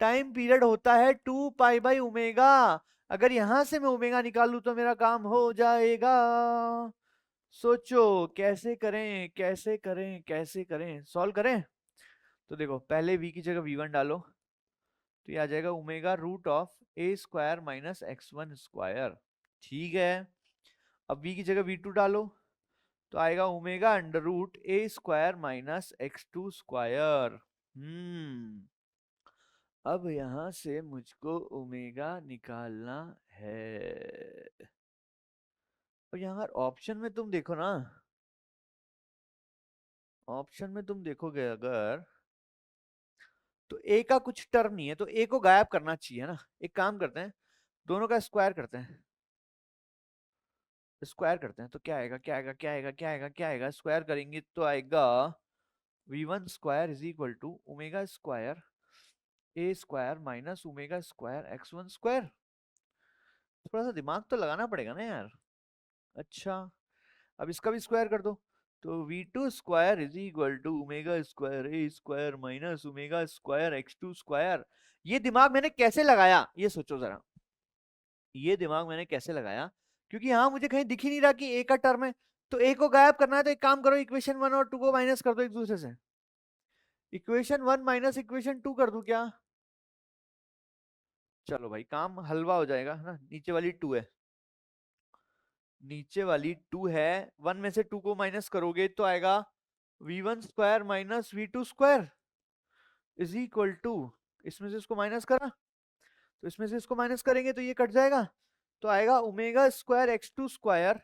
टाइम पीरियड होता है 2 पाई बाई ओमेगा, अगर यहां से मैं ओमेगा निकाल लूं तो मेरा काम हो जाएगा। सोचो कैसे करें, कैसे करें, कैसे करें, सॉल्व करें। तो देखो पहले v की जगह v1 डालो, तो ये आ जाएगा omega root of A square minus x1 square, ठीक है। अब v की जगह v2 डालो, तो आएगा ओमेगा अंडर रूट ए स्क्वायर माइनस x2 स्क्वायर। अब यहां से मुझको ओमेगा निकालना है। और यहाँ ऑप्शन में तुम देखो ना, ऑप्शन में तुम देखोगे अगर, तो ए का कुछ टर्म नहीं है, तो ए को गायब करना चाहिए ना। एक काम करते हैं, दोनों का स्क्वायर करते हैं, स्क्वायर करते हैं, तो क्या आएगा, क्या आएगा, क्या आएगा, क्या आएगा, क्या आएगा, स्क्वायर करेंगे तो आएगा v1 square is equal to omega square A square minus omega square x1 square. थोड़ा सा दिमाग तो लगाना पड़ेगा ना यार। अच्छा, अब इसका भी स्क्वायर कर दो, तो v2 square is equal to omega square A square minus omega square x2 square. ये दिमाग मैंने कैसे लगाया, ये सोचो जरा, ये दिमाग मैंने कैसे लगाया, क्योंकि यहाँ मुझे कहीं दिख ही नहीं रहा कि ए का टर्म है। तो ए को गायब करना है, तो एक काम करो, इक्वेशन 1 और 2 को माइनस कर दो एक दूसरे से। इक्वेशन 1 माइनस इक्वेशन 2 कर दूं क्या, चलो भाई काम हलवा हो जाएगा, है ना। नीचे वाली 2 है, नीचे वाली 2 है, 1 में से 2 को माइनस करोगे तो आएगा v1 square minus v2 square is equal to, इसमें से इसको माइनस करा, तो इसमें से इसको माइनस करेंगे तो ये कट जाएगा, तो आएगा omega square x2 square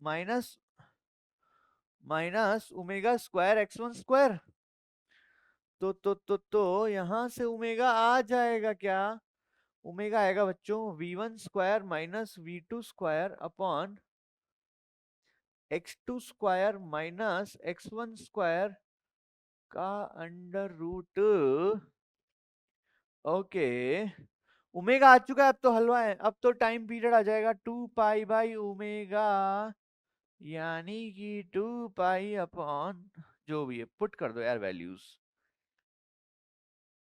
minus minus omega square x1 square. तो यहां से ओमेगा आ जाएगा क्या, ओमेगा आएगा बच्चों v1 square minus v2 square upon x2 square minus x1 square का अंडर रूट। ओके, ओमेगा आ चुका है, अब तो हलवा है। अब तो टाइम पीरियड आ जाएगा 2 पाई बाई ओमेगा यानी कि 2 पाई अपॉन जो भी है, पुट कर दो यार वैल्यूज,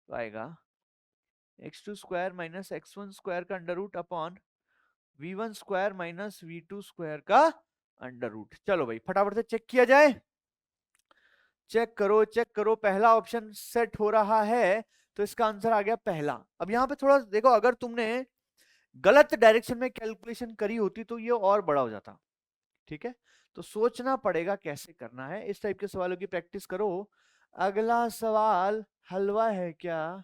तो आएगा x2 square minus x1 square का under root upon v1 square minus v2 square का अंडर रूट। चलो भाई फटाफट से चेक किया जाए। चेक करो चेक करो, पहला ऑप्शन सेट हो रहा है तो इसका आंसर आ गया पहला। अब यहाँ पे थोड़ा देखो, अगर तुमने गलत डायरेक्शन में कैलकुलेशन करी होती तो ये और बड़ा हो जाता। ठीक है, तो सोचना पड़ेगा कैसे करना है। इस टाइप के सवालों की प्रैक्टिस करो। अगला सवाल हलवा है क्या?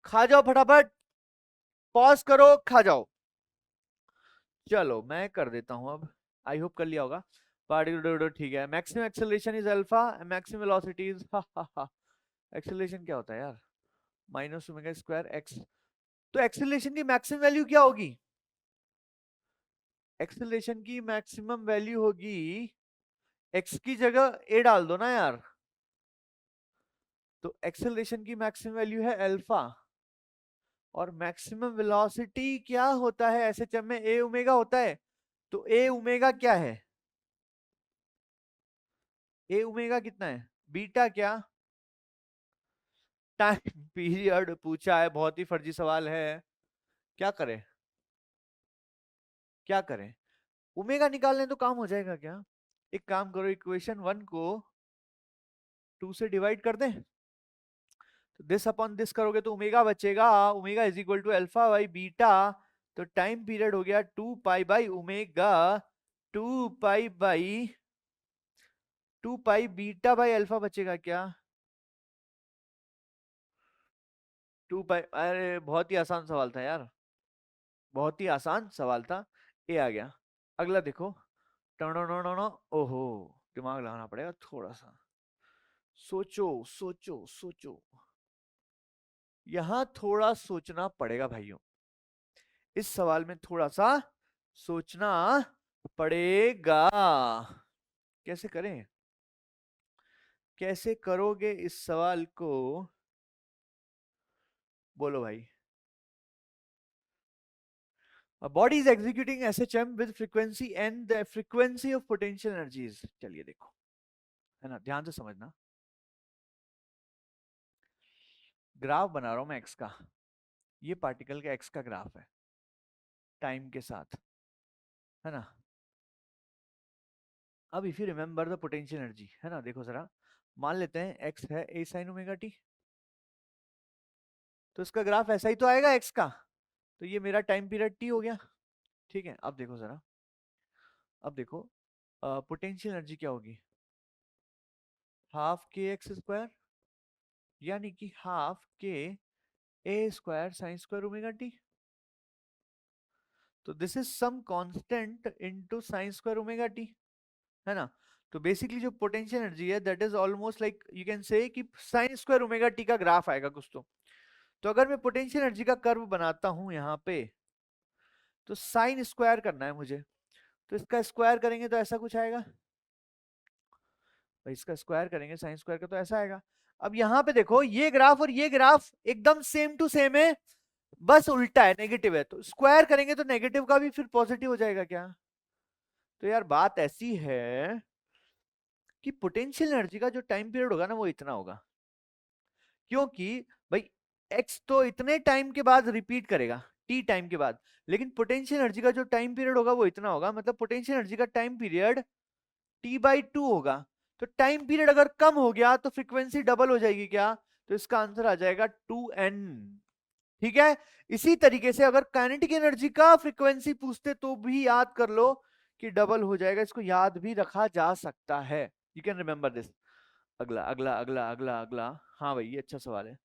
खा जाओ फटाफट, पॉज करो खा जाओ। चलो मैं कर देता हूं अब, आई होप कर लिया होगा। पार्टिकल ठीक है, maximum acceleration is alpha, maximum velocity is acceleration क्या होता है यार? Minus omega square x. तो एक्सेलरेशन की मैक्सिमम वैल्यू क्या होगी? एक्सेलरेशन की मैक्सिमम वैल्यू होगी, एक्स की जगह ए डाल दो ना यार। तो एक्सेलरेशन की मैक्सिमम वैल्यू है अल्फा, और मैक्सिमम वेलोसिटी क्या होता है एसएचएम में? ए ओमेगा होता है। तो ए ओमेगा क्या है? ए ओमेगा कितना है? बीटा क्या? टाइम पीरियड पूछा है, बहुत ही फर्जी सवाल है। क्या करें क्या करें? ओमेगा निकालने तो काम हो जाएगा क्या? एक काम करो, इक्वेशन 1 को 2 से डिवाइड कर दें, तो दिस अपॉन दिस करोगे तो ओमेगा बचेगा, omega is equal to alpha by beta. तो टाइम पीरियड हो गया 2 pi by omega, 2 pi beta by alpha बचेगा क्या? 2 पाई, अरे बहुत ही आसान सवाल था यार, बहुत ही आसान सवाल था। ए आ गया। अगला देखो, टनो, ओहो, दिमाग लगाना पड़ेगा थोड़ा सा। सोचो सोचो सोचो, यहां थोड़ा सोचना पड़ेगा भाइयों, इस सवाल में थोड़ा सा सोचना पड़ेगा। कैसे करें? कैसे करोगे इस सवाल को? बोलो भाई। A body is executing SHM with frequency and the frequency of potential energies। चलिए देखो, है ना, ध्यान से समझना। ग्राफ बना रहा हूं मैं एक्स का, ये पार्टिकल का एक्स का ग्राफ है टाइम के साथ, है ना। अब if you remember the potential energy, है ना, देखो जरा, मान लेते हैं एक्स है ए साइन ओमेगा टी, तो इसका ग्राफ ऐसा ही तो आएगा एक्स का। तो ये मेरा टाइम पीरियड टी हो गया। ठीक है, अब देखो जरा, अब देखो पोटेंशियल एनर्जी क्या होगी? हाफ के एक्स स्क्वायर, यानी कि हाफ के ए square sine square omega t. तो this is some constant into sine square omega t, है ना। तो बेसिकली जो पोटेंशियल एनर्जी है that is almost like you can say कि साइन स्क्वायर ओमेगा टी का ग्राफ आएगा कुछ तो अगर मैं पोटेंशियल एनर्जी का कर्व बनाता हूं यहाँ पे, तो साइन स्क्वायर करना है मुझे, तो इसका स्क्वायर करेंगे तो ऐसा कुछ आएगा भाई, इसका स्क्वायर करेंगे साइन स्क्वायर का तो ऐसा आएगा। अब यहाँ पे देखो, ये ग्राफ और ये ग्राफ एकदम सेम टू सेम है, बस उल्टा है, नेगेटिव है, तो स्क्वायर करेंगे तो नेगेटिव का भी फिर पॉजिटिव हो जाएगा क्या? तो यार बात ऐसी है कि पोटेंशियल एनर्जी का जो टाइम पीरियड होगा ना वो इतना होगा, क्योंकि भाई एक्स तो इतने टाइम के बाद रिपीट करेगा, टी टाइम के बाद, लेकिन पोटेंशियल एनर्जी का जो टाइम पीरियड होगा वो इतना होगा, मतलब पोटेंशियल एनर्जी का टाइम पीरियड t/2 होगा। तो टाइम पीरियड अगर कम हो गया तो फ्रीक्वेंसी डबल हो जाएगी क्या? तो इसका आंसर आ जाएगा 2n। ठीक है, इसी तरीके से अगर काइनेटिक एनर्जी का फ्रीक्वेंसी पूछते तो भी याद कर लो कि डबल हो जाएगा, इसको याद भी रखा जा सकता है, यू कैन रिमेंबर दिस। अगला अगला अगला अगला अगला, हाँ भाई ये अच्छा सवाल है,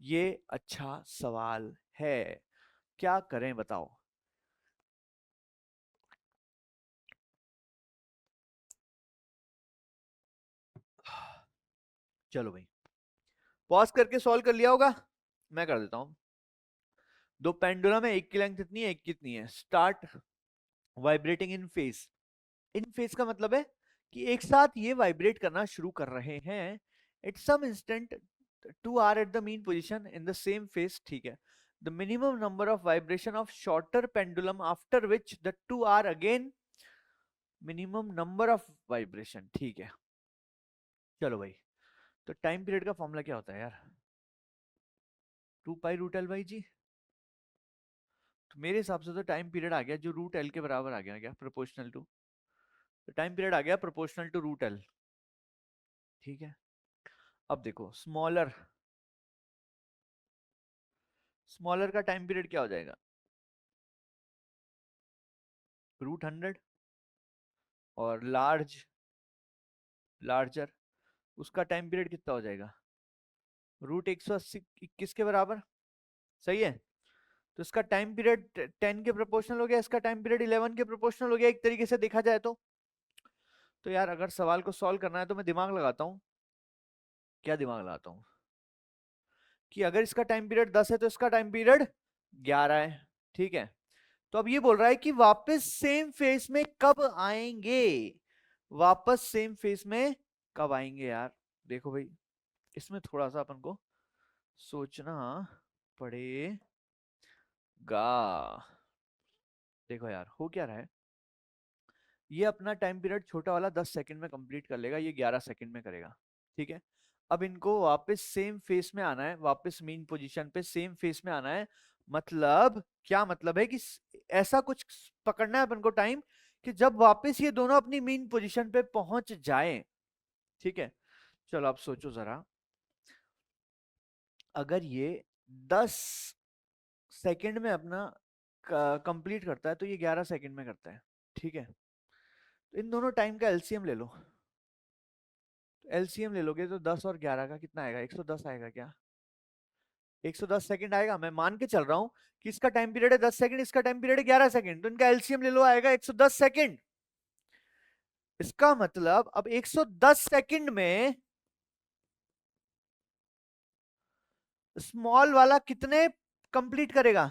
ये अच्छा सवाल है, क्या करें बताओ? चलो भाई, पॉज करके सॉल्व कर लिया होगा, मैं कर देता हूं। दो पेंडुलम है, एक की लेंथ इतनी है, एक कितनी है, स्टार्ट वाइब्रेटिंग इन फेज। इन फेज का मतलब है कि एक साथ ये वाइब्रेट करना शुरू कर रहे हैं at some instant, two are at the mean position in the same phase. ठीक है, the minimum number of vibration of shorter pendulum after which the two are again minimum number of vibration. ठीक है, चलो भाई, तो time period का formula क्या होता है यार? 2 पाई रूट एल बाई जी। तो मेरे हिसाब से तो टाइम पीरियड आ गया जो रूट एल के बराबर आ गया क्या, प्रोपोर्शनल टू, तो टाइम पीरियड आ गया प्रोपोर्शनल टू रूट एल। ठीक है, अब देखो स्मॉलर, स्मॉलर का टाइम पीरियड क्या हो जाएगा? √100। और लार्ज, लार्जर, उसका टाइम पीरियड कितना हो जाएगा? √180 21 के बराबर। सही है, तो इसका टाइम पीरियड 10 के प्रोपोर्शनल हो गया, इसका टाइम पीरियड 11 के प्रोपोर्शनल हो गया, एक तरीके से देखा जाए तो यार अगर सवाल को सॉल्व करना है तो मैं दिमाग लगाता हूँ। क्या दिमाग लगाता हूँ कि अगर इसका टाइम पीरियड 10 है तो इसका टाइम पीरियड 11 है। ठीक है, तो अब ये बोल रहा है कि वापस सेम फेस में कब आएंगे, वापस सेम फेस में कब आएंगे यार? देखो भाई, इसमें थोड़ा सा अपन को सोचना पड़ेगा। देखो यार, हो क्या रहा है, ये अपना टाइम पीरियड छोटा वाला 10 सेकंड में कंप्लीट कर लेगा, ये 11 सेकंड में करेगा। ठीक है, अब इनको वापस सेम फेस में आना है, वापस मीन पोजीशन पे सेम फेस में आना है। मतलब क्या मतलब है कि ऐसा कुछ पकड़ना है अपन को टाइम कि जब वापस ये दोनों अपनी मीन पोजीशन पे पहुंच जाएं। ठीक है, चलो आप सोचो जरा, अगर ये 10 सेकंड में अपना कंप्लीट करता है तो ये 11 सेकंड में करता है। ठीक है, तो इन दोनों टाइम का एलसीएम ले लो। एलसीएम ले लोगे तो 10 और 11 का कितना आएगा? 110 आएगा क्या? 110 सेकंड आएगा। मैं मान के चल रहा हूं कि इसका टाइम पीरियड है 10 सेकंड, इसका टाइम पीरियड है 11 सेकंड, तो इनका एलसीएम ले लो, आएगा 110 सेकंड। इसका मतलब अब 110 सेकंड में स्मॉल वाला कितने कंप्लीट करेगा?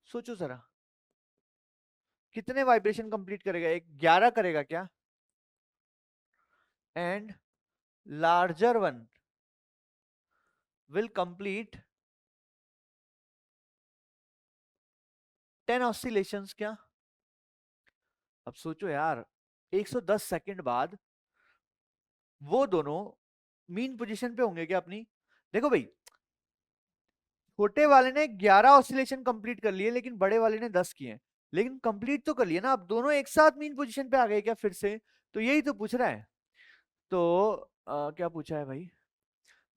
सोचो जरा, कितने वाइब्रेशन कंप्लीट करेगा? एक 11 करेगा क्या? And larger one will complete 10 oscillations क्या? अब सोचो यार, 110 सेकंड बाद वो दोनों मीन पोजीशन पे होंगे क्या अपनी? देखो भाई, छोटे वाले ने 11 ऑसिलेशन कंप्लीट कर लिए लेकिन बड़े वाले ने 10 किए, लेकिन कंप्लीट तो कर लिए ना। अब दोनों एक साथ मीन पोजीशन पे आ गए क्या फिर से? तो यही तो पूछ रहा है। तो क्या पूछा है भाई?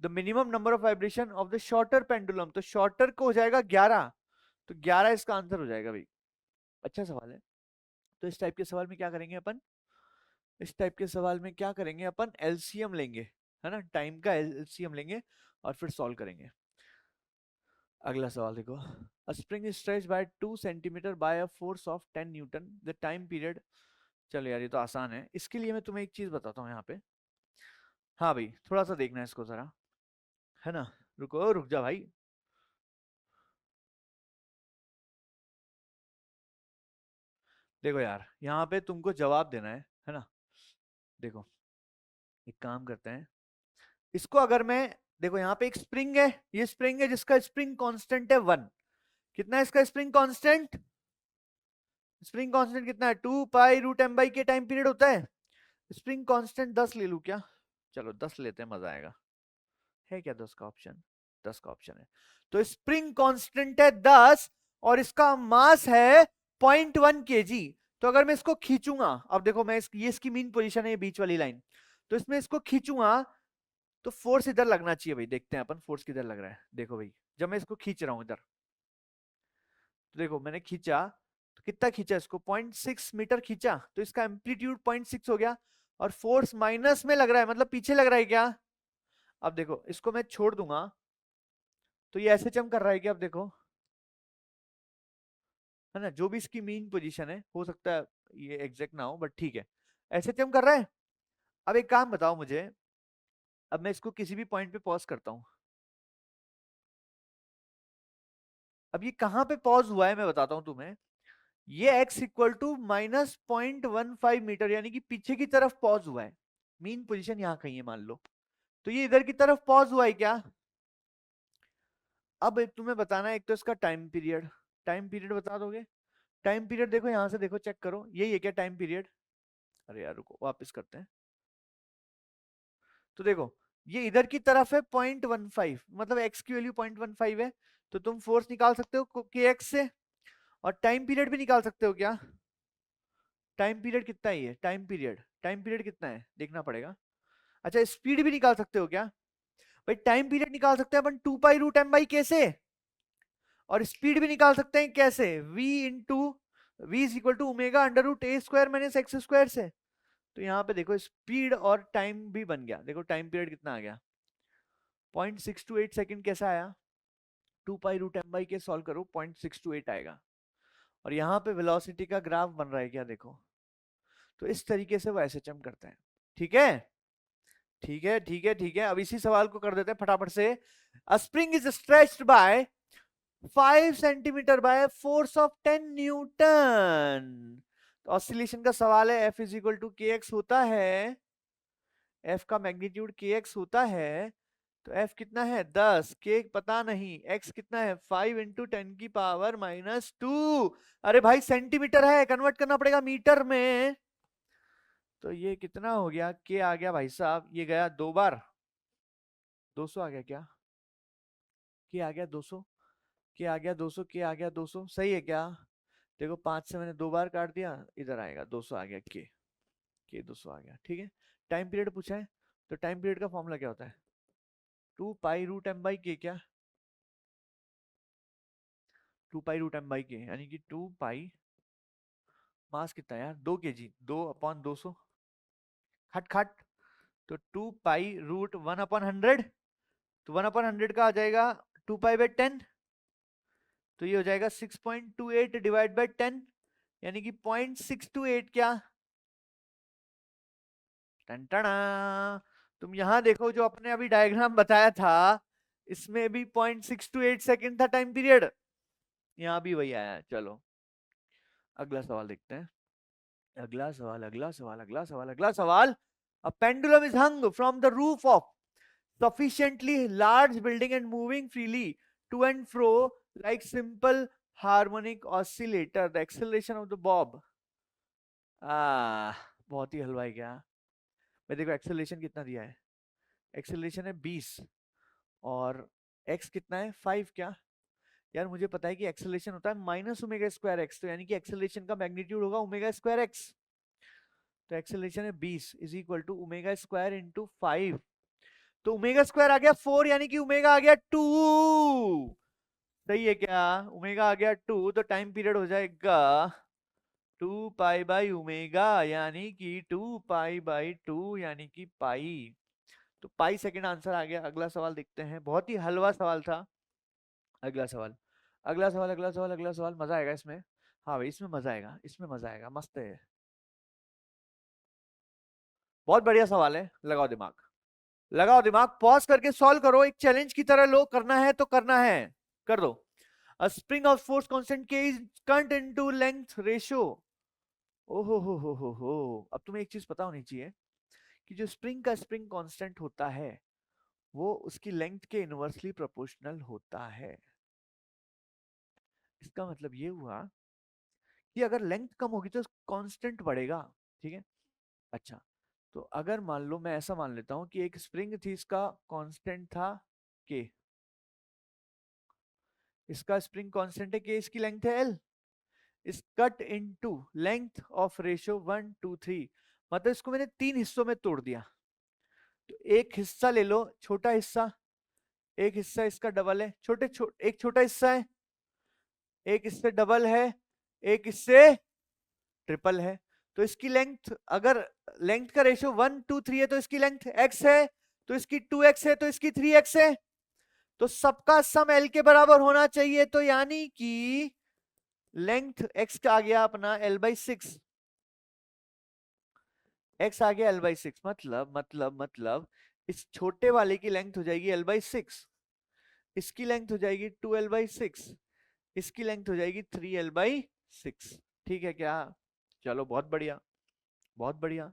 The minimum number of vibration of the shorter pendulum, तो शॉर्टर को हो जाएगा 11, तो 11 इसका आंसर हो जाएगा भाई। अच्छा सवाल है। तो इस टाइप के सवाल में क्या करेंगे अपन? इस टाइप के सवाल में क्या करेंगे अपन? एलसीएम लेंगे, है ना, टाइम का एलसीएम लेंगे और फिर सॉल्व करेंगे। अगला सवाल देखो, a spring is stretched by 2 centimetre by a force of 10 newton, the time period. चलो यार, ये तो आसान है। इसके लिए मैं तुम्हें एक चीज बताता हूँ यहाँ पे। हाँ भाई, थोड़ा सा देखना है इसको जरा, है ना। रुको, रुक जा भाई। देखो यार, यहाँ पे तुमको जवाब देना है ना। देखो, एक काम करते हैं, इसको अगर मैं, देखो यहाँ पे एक स्प्रिंग है, ये स्प्रिंग है जिसका स्प्रिंग कांस्टेंट है 1। कितना है इसका स्प्रिंग कांस्टेंट? स्प्रिंग कांस्टेंट कितना है? 2 पाई रूट एम बाई के टाइम पीरियड होता है। स्प्रिंग कांस्टेंट 10 ले लूं क्या? चलो 10 लेते हैं, मजा आएगा। है क्या 10 का ऑप्शन? 10 का ऑप्शन है। तो स्प्रिंग कांस्टेंट है 10 और इसका मास है 0.1 kg। तो अगर मैं इसको खींचूंगा, अब देखो मैं ये इसकी मीन पोजीशन है, ये बीच वाली लाइन, तो इसमें इसको खींचूंगा तो फोर्स इधर लगना चाहिए भाई। देखते हैं अपन फोर्स किधर लग रहा है। देखो भाई, जब मैं इसको खींच रहा हूं इधर, तो देखो मैंने खींचा, तो कितना खींचा इसको? 0.6 मीटर खींचा, तो इसका एम्पलीट्यूड 0.6 हो गया और फोर्स माइनस में लग रहा है, मतलब पीछे लग रहा है क्या? अब देखो इसको मैं छोड़ दूंगा तो ये ऐसे चम कर रहा है क्या? अब देखो, है ना, जो भी इसकी मीन पोजीशन है, हो सकता है ये एग्जैक्ट ना हो बट ठीक है, ऐसे चम कर रहा है। अब एक काम बताओ मुझे, अब मैं इसको किसी भी पॉइंट पे पॉज करता हूं, अब ये कहां पे पॉज हुआ है मैं बताता हूं तुम्हें। ये x इक्वल टू -0.15 मीटर, यानी कि पीछे की तरफ पॉज हुआ है। मीन पोजीशन यहाँ कहीं है मान लो, तो ये इधर की तरफ पॉज हुआ है क्या? अब तुम्हें बताना है एक तो इसका टाइम पीरियड बता दोगे? टाइम पीरियड देखो यहां से, देखो चेक करो, यही है क्या टाइम पीरियड? अरे यार रुको, वापस करते हैं। तो देखो ये इधर की तरफ है 0.15, मतलब x की वैल्यू 0.15 है, तो तुम फोर्स निकाल सकते हो के एक्स से, और टाइम पीरियड भी निकाल सकते हो क्या? टाइम पीरियड कितना ही है? टाइम पीरियड कितना है देखना पड़ेगा। अच्छा स्पीड भी निकाल सकते हो क्या? भाई टाइम पीरियड निकाल सकते हैं अपन 2 pi root m by k से, और स्पीड भी निकाल सकते हैं कैसे? v is equal to omega under root A square minus X square से। तो यहाँ पे देखो स्पीड और टाइम भी बन गया, देखो टाइम पीरियड कितना आ गया, 0.628 सेकंड। कैसा आया? 2 pi root m by k solve करो, 0.628 आएगा। और यहाँ पे वेलोसिटी का ग्राफ बन रहा है क्या, देखो। तो इस तरीके से वो एसएचएम करते हैं। ठीक है, ठीक है, ठीक है, ठीक है। अब इसी सवाल को कर देते हैं फटाफट से। A spring is stretched by 5 centimetre by force of 10 newton. तो ऑसिलेशन का सवाल है, F is equal to K X होता है, F का मैग्नीट्यूड के एक्स होता है। तो F कितना है 10, के पता नहीं, X कितना है 5 इंटू 10⁻⁻²। अरे भाई सेंटीमीटर है, कन्वर्ट करना पड़ेगा मीटर में। तो ये कितना हो गया, के आ गया भाई साहब, ये गया 2 बार, 200 आ गया क्या? के आ गया 200, के आ गया 200, के आ गया 200, सही है क्या? देखो 5 से मैंने 2 बार काट दिया, इधर आएगा 200 आ गया, के 200 आ गया। ठीक है, टाइम पीरियड पूछा है, तो टाइम पीरियड का फॉर्मूला क्या होता है? 2 पाई रूट m बाई के, क्या 2 पाई रूट m बाई के, यानी कि 2 पाई, मास कितना है यार, 2 kg, 2/200, खट खट। तो 2 पाई रूट 1/100, तो 1/100 का आ जाएगा 2 पाई/10, तो ये हो जाएगा 6.28 डिवाइड बाई 10, यानी कि 0.628 क्या। टंटना। तुम यहां देखो, जो अपने अभी डायग्राम बताया था, इसमें भी 0.628 सेकेंड था टाइम पीरियड, यहाँ भी वही आया। चलो अगला सवाल देखते हैं। अगला सवाल, अगला सवाल, अगला सवाल, अगला सवाल। A pendulum is hung from the roof of sufficiently large building and moving freely to and fro like simple harmonic oscillator. The acceleration of the bob. बहुत ही हलवाई क्या। मैं देखो एक्सेलरेशन कितना दिया है, एक्सेलरेशन है 20, और x कितना है 5 क्या। यार मुझे पता है कि एक्सेलरेशन होता है -ओमेगा²x, तो यानी कि एक्सेलरेशन का मैग्नीट्यूड होगा ओमेगा²x। तो एक्सेलरेशन है 20 इज इक्वल टू ओमेगा² इंटू 5। तो ओमेगा² आ गया 4, यानी कि ओमेगा आ गया 2। सही है क्या? ओमेगा आ गया 2, तो टाइम पीरियड हो जाएगा 2 पाई/ओमेगा, यानी कि 2 पाई/2, यानी कि पाई। तो पाई सेकंड आंसर आ गया। अगला सवाल देखते हैं, बहुत ही हलवा सवाल था। अगला सवाल, अगला सवाल, अगला सवाल, अगला सवाल, मजा आएगा इसमें। हाँ भाई इसमें मजा आएगा, इसमें मजा आएगा, मस्त है। बहुत बढ़िया सवाल है, लगाओ दिमाग, लगाओ दिमाग, पॉज करके सॉल्व करो, एक चैलेंज की तरह लो, करना है तो करना है, कर दो। A spring of force constant k is current into length ratio. ओहो हो, अब तुम्हें एक चीज पता होनी चाहिए कि जो स्प्रिंग का स्प्रिंग कांस्टेंट होता है वो उसकी लेंथ के इनवर्सली प्रोपोर्शनल होता है। इसका मतलब ये हुआ कि अगर लेंथ कम होगी तो कांस्टेंट बढ़ेगा। ठीक है, अच्छा, तो अगर मान लो, मैं ऐसा मान लेता हूं कि एक स्प्रिंग थी, इसका कांस्टेंट था के, इसका स्प्रिंग कांस्टेंट है के, इसकी लेंथ है एल, इस cut into length of ratio 1 2 3, मतलब इसको मैंने 3 हिस्सों में तोड़ दिया। तो एक हिस्सा ले लो, छोटा हिस्सा, एक हिस्सा इसका डबल है, एक छोटा हिस्सा है, एक इससे डबल है, एक इससे ट्रिपल है। तो इसकी लेंथ, अगर लेंथ का रेशियो 1 2 3 है तो इसकी लेंथ x है, तो इसकी 2x है, तो इसकी 3x है। तो सबका सम l के बराबर होना चाहिए, तो यानी कि लेंथ x का आ गया अपना l/6, x आ गया l/6, मतलब इस छोटे वाले की लेंथ हो जाएगी l/6, इसकी लेंथ हो जाएगी 2l/6, इसकी लेंथ हो जाएगी 3l/6। ठीक है क्या? चलो बहुत बढ़िया, बहुत बढ़िया।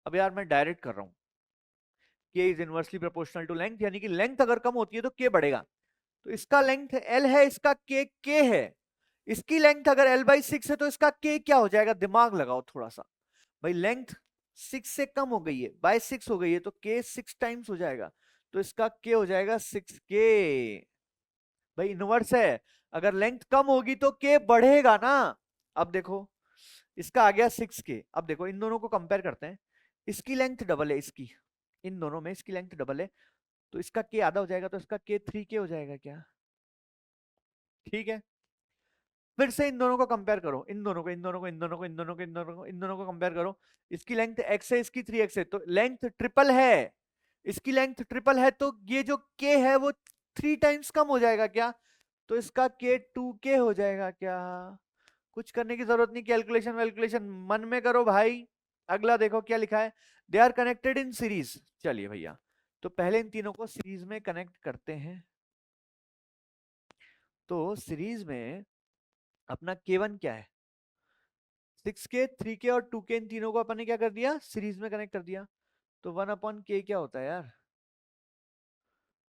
अब यार मैं डायरेक्ट कर रहा हूं, k is inversely proportional to length, यानी कि लेंथ अगर कम होती है तो k बढ़ेगा। तो इसका लेंथ l है, इसका k है। इसकी लेंथ अगर l/6 है तो इसका k क्या हो जाएगा, दिमाग लगाओ थोड़ा सा भाई। लेंथ 6 से कम हो गई है, बाय 6 हो गई है, तो k 6 टाइम्स हो जाएगा, तो इसका k हो जाएगा 6k। भाई इनवर्स है, अगर लेंथ कम होगी तो k बढ़ेगा ना। अब देखो इसका आ गया 6k। अब देखो इन दोनों को कंपेयर करते हैं, इसकी लेंथ डबल है, इसकी इन दोनों में इसकी लेंथ डबल है, तो इसका k आधा हो जाएगा, तो इसका k 3k हो जाएगा क्या। ठीक है, फिर से इन दोनों को कंपेयर करो, इन दोनों को, इन दोनों को, इन दोनों को, इन दोनों को, इन दोनों को, इन दोनों को कंपेयर करो। इसकी लेंथ x है, इसकी 3x है, तो लेंथ ट्रिपल है। इसकी लेंथ ट्रिपल है तो ये जो k है वो 3 टाइम्स कम हो जाएगा क्या, तो इसका k 2k हो जाएगा क्या। कुछ करने की जरूरत नहीं, कैलकुलेशन वैल्कुलेशन मन में करो भाई। अगला देखो क्या लिखा है, they are connected in series. चलिए भैया, तो पहले इन तीनों को सीरीज में कनेक्ट करते हैं। तो सीरीज में अपना k1 क्या है, 6k, 3k और 2k, इन तीनों को अपन ने क्या कर दिया, सीरीज में कनेक्ट कर दिया। तो 1/k क्या होता है यार,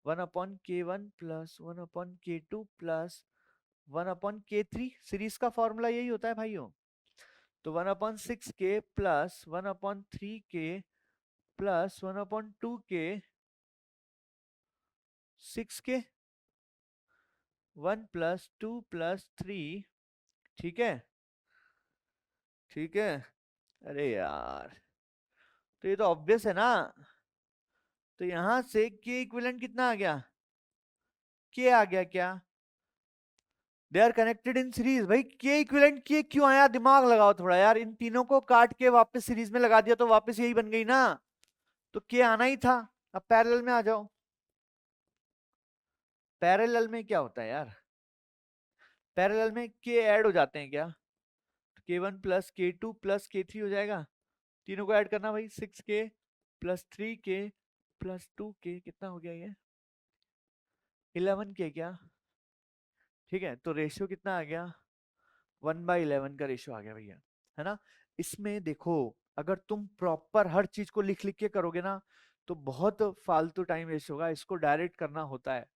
1/k1 plus 1/k2 plus 1/k3। Series का फॉर्मूला यही होता है भाइयों। तो 1/6k plus 1/3k plus 1/2k 6k, 1 plus 2 plus 3। ठीक है, ठीक है। अरे यार, तो ये तो ऑब्वियस है ना। तो यहां से k इक्विवेलेंट कितना आ गया, k आ गया क्या। They are connected in series. भाई के इक्विवेलेंट के क्यों आया, दिमाग लगाओ थोड़ा यार। इन तीनों को काट के वापस सीरीज में लगा दिया तो वापस यही बन गई ना, तो के आना ही था। अब पैरेलल में आ जाओ, पैरेलल में क्या होता है यार, पैरेलल में के ऐड हो जाते हैं क्या, k1 plus k2 plus k3 हो जाएगा। तीनों को ऐड करना भाई, 6k plus 3k plus 2k कितना हो गया ये, 11k क्या। ठीक है, तो रेशियो कितना आ गया, 1/11 का रेशियो आ गया भैया, है ना। इसमें देखो, अगर तुम प्रॉपर हर चीज को लिख लिख के करोगे ना तो बहुत फालतू टाइम वेस्ट होगा। इसको डायरेक्ट करना होता है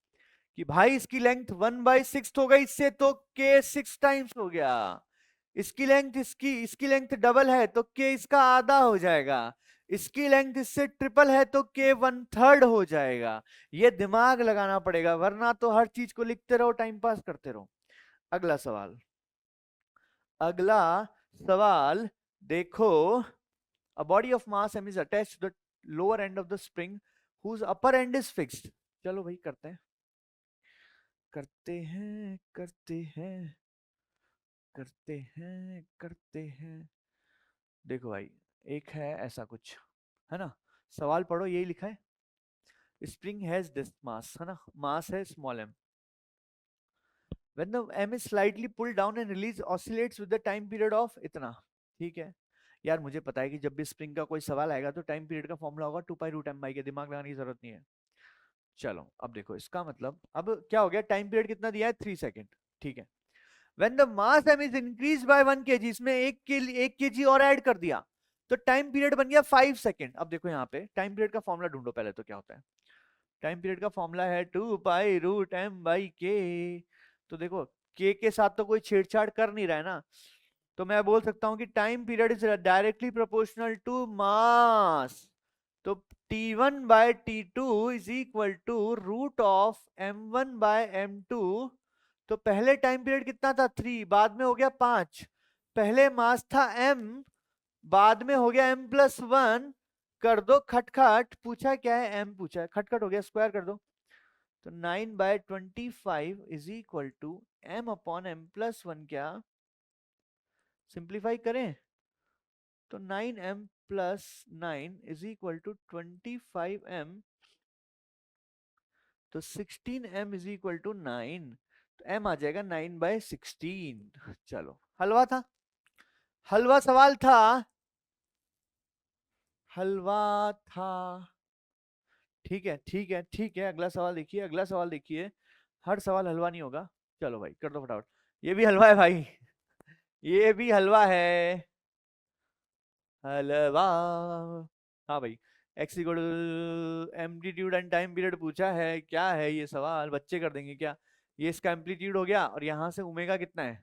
कि भाई इसकी लेंथ 1/6 हो गई, इससे तो के 6 टाइम्स हो गया। इसकी लेंथ, इसकी लेंथ डबल है तो के इसका आधा हो जाएगा। इसकी लेंथ इससे ट्रिपल है तो के 1/3 हो जाएगा। ये दिमाग लगाना पड़ेगा, वरना तो हर चीज को लिखते रहो, टाइम पास करते रहो। अगला सवाल, अगला सवाल देखो, a body of mass m is attached to the lower end of the spring whose upper end is fixed। चलो भाई करते हैं, करते हैं, करते हैं, करते हैं, करते हैं। देखो भाई, एक है ऐसा कुछ, है ना। सवाल पढ़ो, यही लिखा है, स्प्रिंग हैज दिस मास, है ना, मास है small m। when the m is slightly pulled down and release oscillates with the time period of इतना। ठीक है यार, मुझे पता है कि जब भी स्प्रिंग का कोई सवाल आएगा तो टाइम पीरियड का फॉर्मूला होगा 2π√m के, दिमाग लगाने की जरूरत नहीं है। चलो अब देखो, इसका मतलब अब क्या हो गया, टाइम पीरियड कितना दिया है, 3 सेकेंड। ठीक है, when the mass m is increased by 1 kg, इसमें 1 kg और ऐड कर दिया तो टाइम पीरियड बन गया 5 सेकेंड। अब देखो यहाँ पे टाइम पीरियड का फॉर्मूला ढूंढो पहले, तो क्या होता है, टाइम पीरियड का फॉर्मूला है 2π√m/k। तो देखो के साथ तो कोई छेड़छाड़ कर नहीं रहा है ना, तो मैं बोल सकता हूं कि time period is directly proportional to mass. तो T1/T2 is equal to √m1/m2। तो पहले टाइम पीरियड कितना था, 3, बाद में हो गया 5। पहले मास था m, बाद में हो गया m+1। कर दो खटखट, पूछा क्या है, m पूछा है, खटखट हो गया, स्क्वायर कर दो। तो 9/25 इज इक्वल टू m/m+1। क्या सिंप्लीफाई करें तो 9m+9 is equal to 25m। तो 16m इज इक्वल टू 9, तो m आ जाएगा 9/16। चलो हलवा था, हलवा सवाल था, हलवा था। ठीक है, ठीक है, ठीक है। अगला सवाल देखिए, अगला सवाल देखिए, हर सवाल हलवा नहीं होगा। चलो भाई कर दो फटाफट, ये भी हलवा है भाई, ये भी हलवा है, हलवा। हाँ भाई, x equal amplitude and time period पूछा है, क्या है ये सवाल, बच्चे कर देंगे क्या। ये इसका एम्पलीट्यूड हो गया और यहाँ से ओमेगा कितना है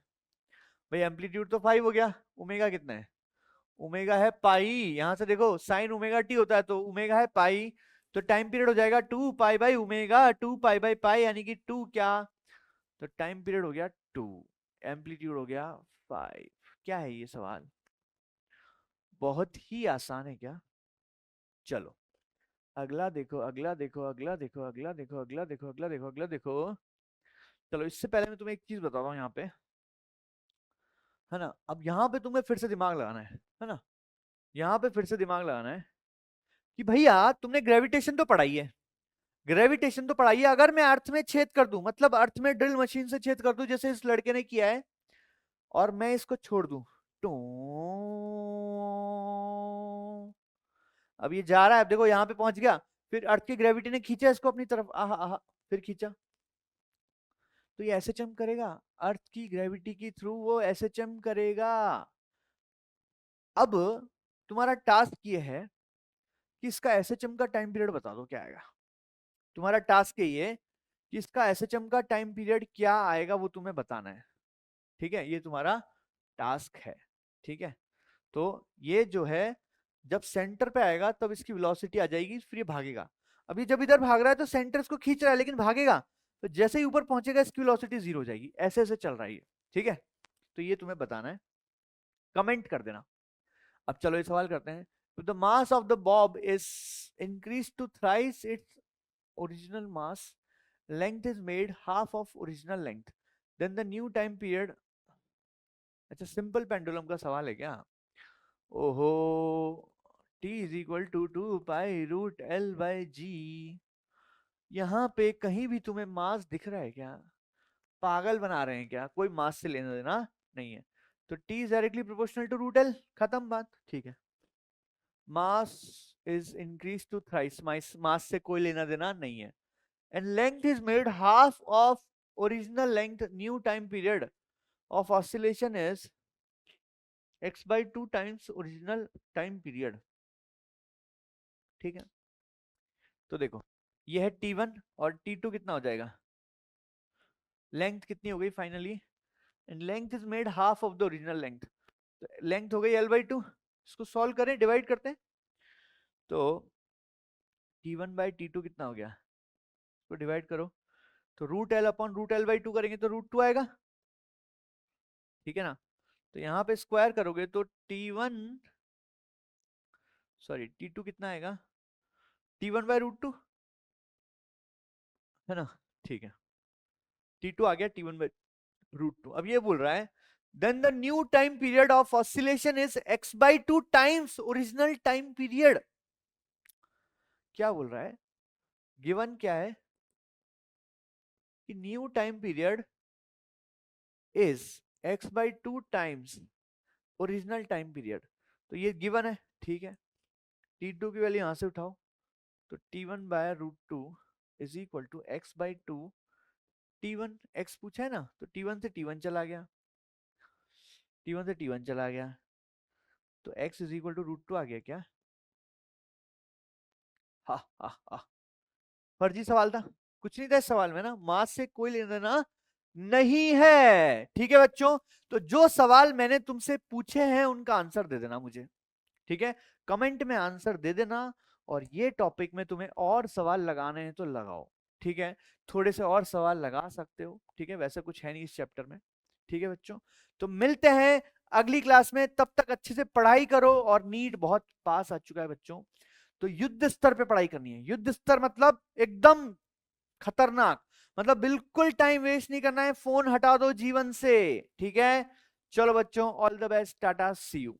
भाई, एम्पलीट्यूड तो 5 हो गया, ओमेगा कितना है, ओमेगा है पाई, यहां से देखो साइन ओमेगा टी होता है तो ओमेगा है पाई, तो टाइम पीरियड हो जाएगा 2 pi by omega, 2 pi by pi यानी कि 2 क्या, तो टाइम पीरियड हो गया 2, एम्पलीट्यूड हो गया 5। क्या है ये सवाल, बहुत ही आसान है क्या। चलो अगला देखो, अगला देखो, अगला देखो, अगला देखो, अगला देखो, अगला देखो, अगला देखो। चलो इससे पहले मैं तुम्हें एक चीज बताता हूँ यहाँ पे, है ना। अब यहाँ पे तुम्हें फिर से दिमाग लगाना है ना, यहाँ पे फिर से दिमाग लगाना है कि भैया तुमने ग्रेविटेशन तो पढ़ाई है, ग्रेविटेशन तो पढ़ाई है, अगर मैं अर्थ में छेद कर दूं, मतलब अर्थ में ड्रिल मशीन से छेद कर दूं जैसे इस लड़के ने किया है, और मैं इसको छोड़ दूं तो अब ये जा रहा है, अब देखो यहाँ पे पहुंच गया, फिर अर्थ की ग्रेविटी ने खींचा इसको अपनी तरफ, आहा आहा, फिर खींचा, तो ये एसएचएम करेगा, अर्थ की ग्रेविटी के थ्रू वो एसएचएम करेगा। अब तुम्हारा टास्क ये है कि इसका एसएचएम का टाइम पीरियड बता दो क्या आएगा, तुम्हारा टास्क ये कि इसका एसएचएम का टाइम पीरियड क्या आएगा वो तुम्हें बताना है, ठीक है, ये तुम्हारा टास्क है, ठीक है। तो ये जो है जब सेंटर पे आएगा तब इसकी वेलोसिटी आ जाएगी, फिर ये भागेगा, अभी जब इधर भाग रहा है तो सेंटर इसको खींच रहा है लेकिन भागेगा, तो जैसे ही ऊपर पहुंचेगा इसकी वेलोसिटी 0 हो जाएगी, ऐसे ऐसे चल रहा है ये, ठीक है। तो ये तुम्हें बताना है, कमेंट कर देना। अब चलो ये सवाल करते हैं, the mass of the bob is increase to thrice its original mass, length is made half of original length, then the new time period। अच्छा सिंपल पेंडुलम का सवाल है क्या, ओहो, t is equal to 2 pi root L by g, यहाँ पे कहीं भी तुम्हें मास दिख रहा है क्या, पागल बना रहे हैं क्या, कोई मास से लेना देना नहीं है, तो t is directly proportional to root l, खत्म बात, ठीक है। Mass is increase to thrice, mass से कोई लेना देना नहीं है, and length is made half of original length, new time period of oscillation is x by 2 times original time period, ठीक है। तो देखो ये है t1 और t2 कितना हो जाएगा, लेंथ कितनी हो गई finally, and length is made half of the original length, length हो गई l by 2, इसको सॉल्व करें, डिवाइड करते हैं, तो t1 by t2 कितना हो गया, इसको डिवाइड करो, तो root L upon root L by 2 करेंगे तो रूट 2 आएगा, ठीक है ना। तो यहाँ पे स्क्वायर करोगे तो t1 सॉरी t2 कितना आएगा, t1 बाय रूट 2, है ना, ठीक है, t2 आ गया t1 बाय रूट 2। अब ये बोल रहा है then the new time period of oscillation is x by 2 times original time period, क्या बोल रहा है, गिवन क्या है कि new time period is x by 2 times original time period, तो ये गिवन है, ठीक है। t2 की वैल्यू यहां से उठाओ, तो t1 by root 2 is equal to x by 2, t1 x पूछा है ना, तो t1 से t1 चला गया, t1 से t1 चला गया, तो x is equal to root 2 आ गया क्या, हा हा हा, फर्जी सवाल था, कुछ नहीं था इस सवाल में ना, मास से कोई लेना देना नहीं है, ठीक है बच्चों। तो जो सवाल मैंने तुमसे पूछे हैं उनका आंसर दे देना मुझे, ठीक है, कमेंट में आंसर दे देना, और ये टॉपिक में तुम्हें और सवाल लगाने हैं तो लगाओ, ठीक है, थोड़े से और सवाल लगा सकते हो, ठीक है, वैसे कुछ है नहीं इस चैप्टर में, ठीक है बच्चों। तो मिलते हैं अगली क्लास में, तब तक अच्छे से पढ़ाई करो, और नीट बहुत पास आ चुका है बच्चों, तो युद्ध स्तर पे पढ़ाई करनी है, युद्ध स्तर मतलब एकदम खतरनाक, मतलब बिल्कुल टाइम वेस्ट नहीं करना है, फोन हटा दो जीवन से, ठीक है। चलो बच्चों, all the best, tata, see you.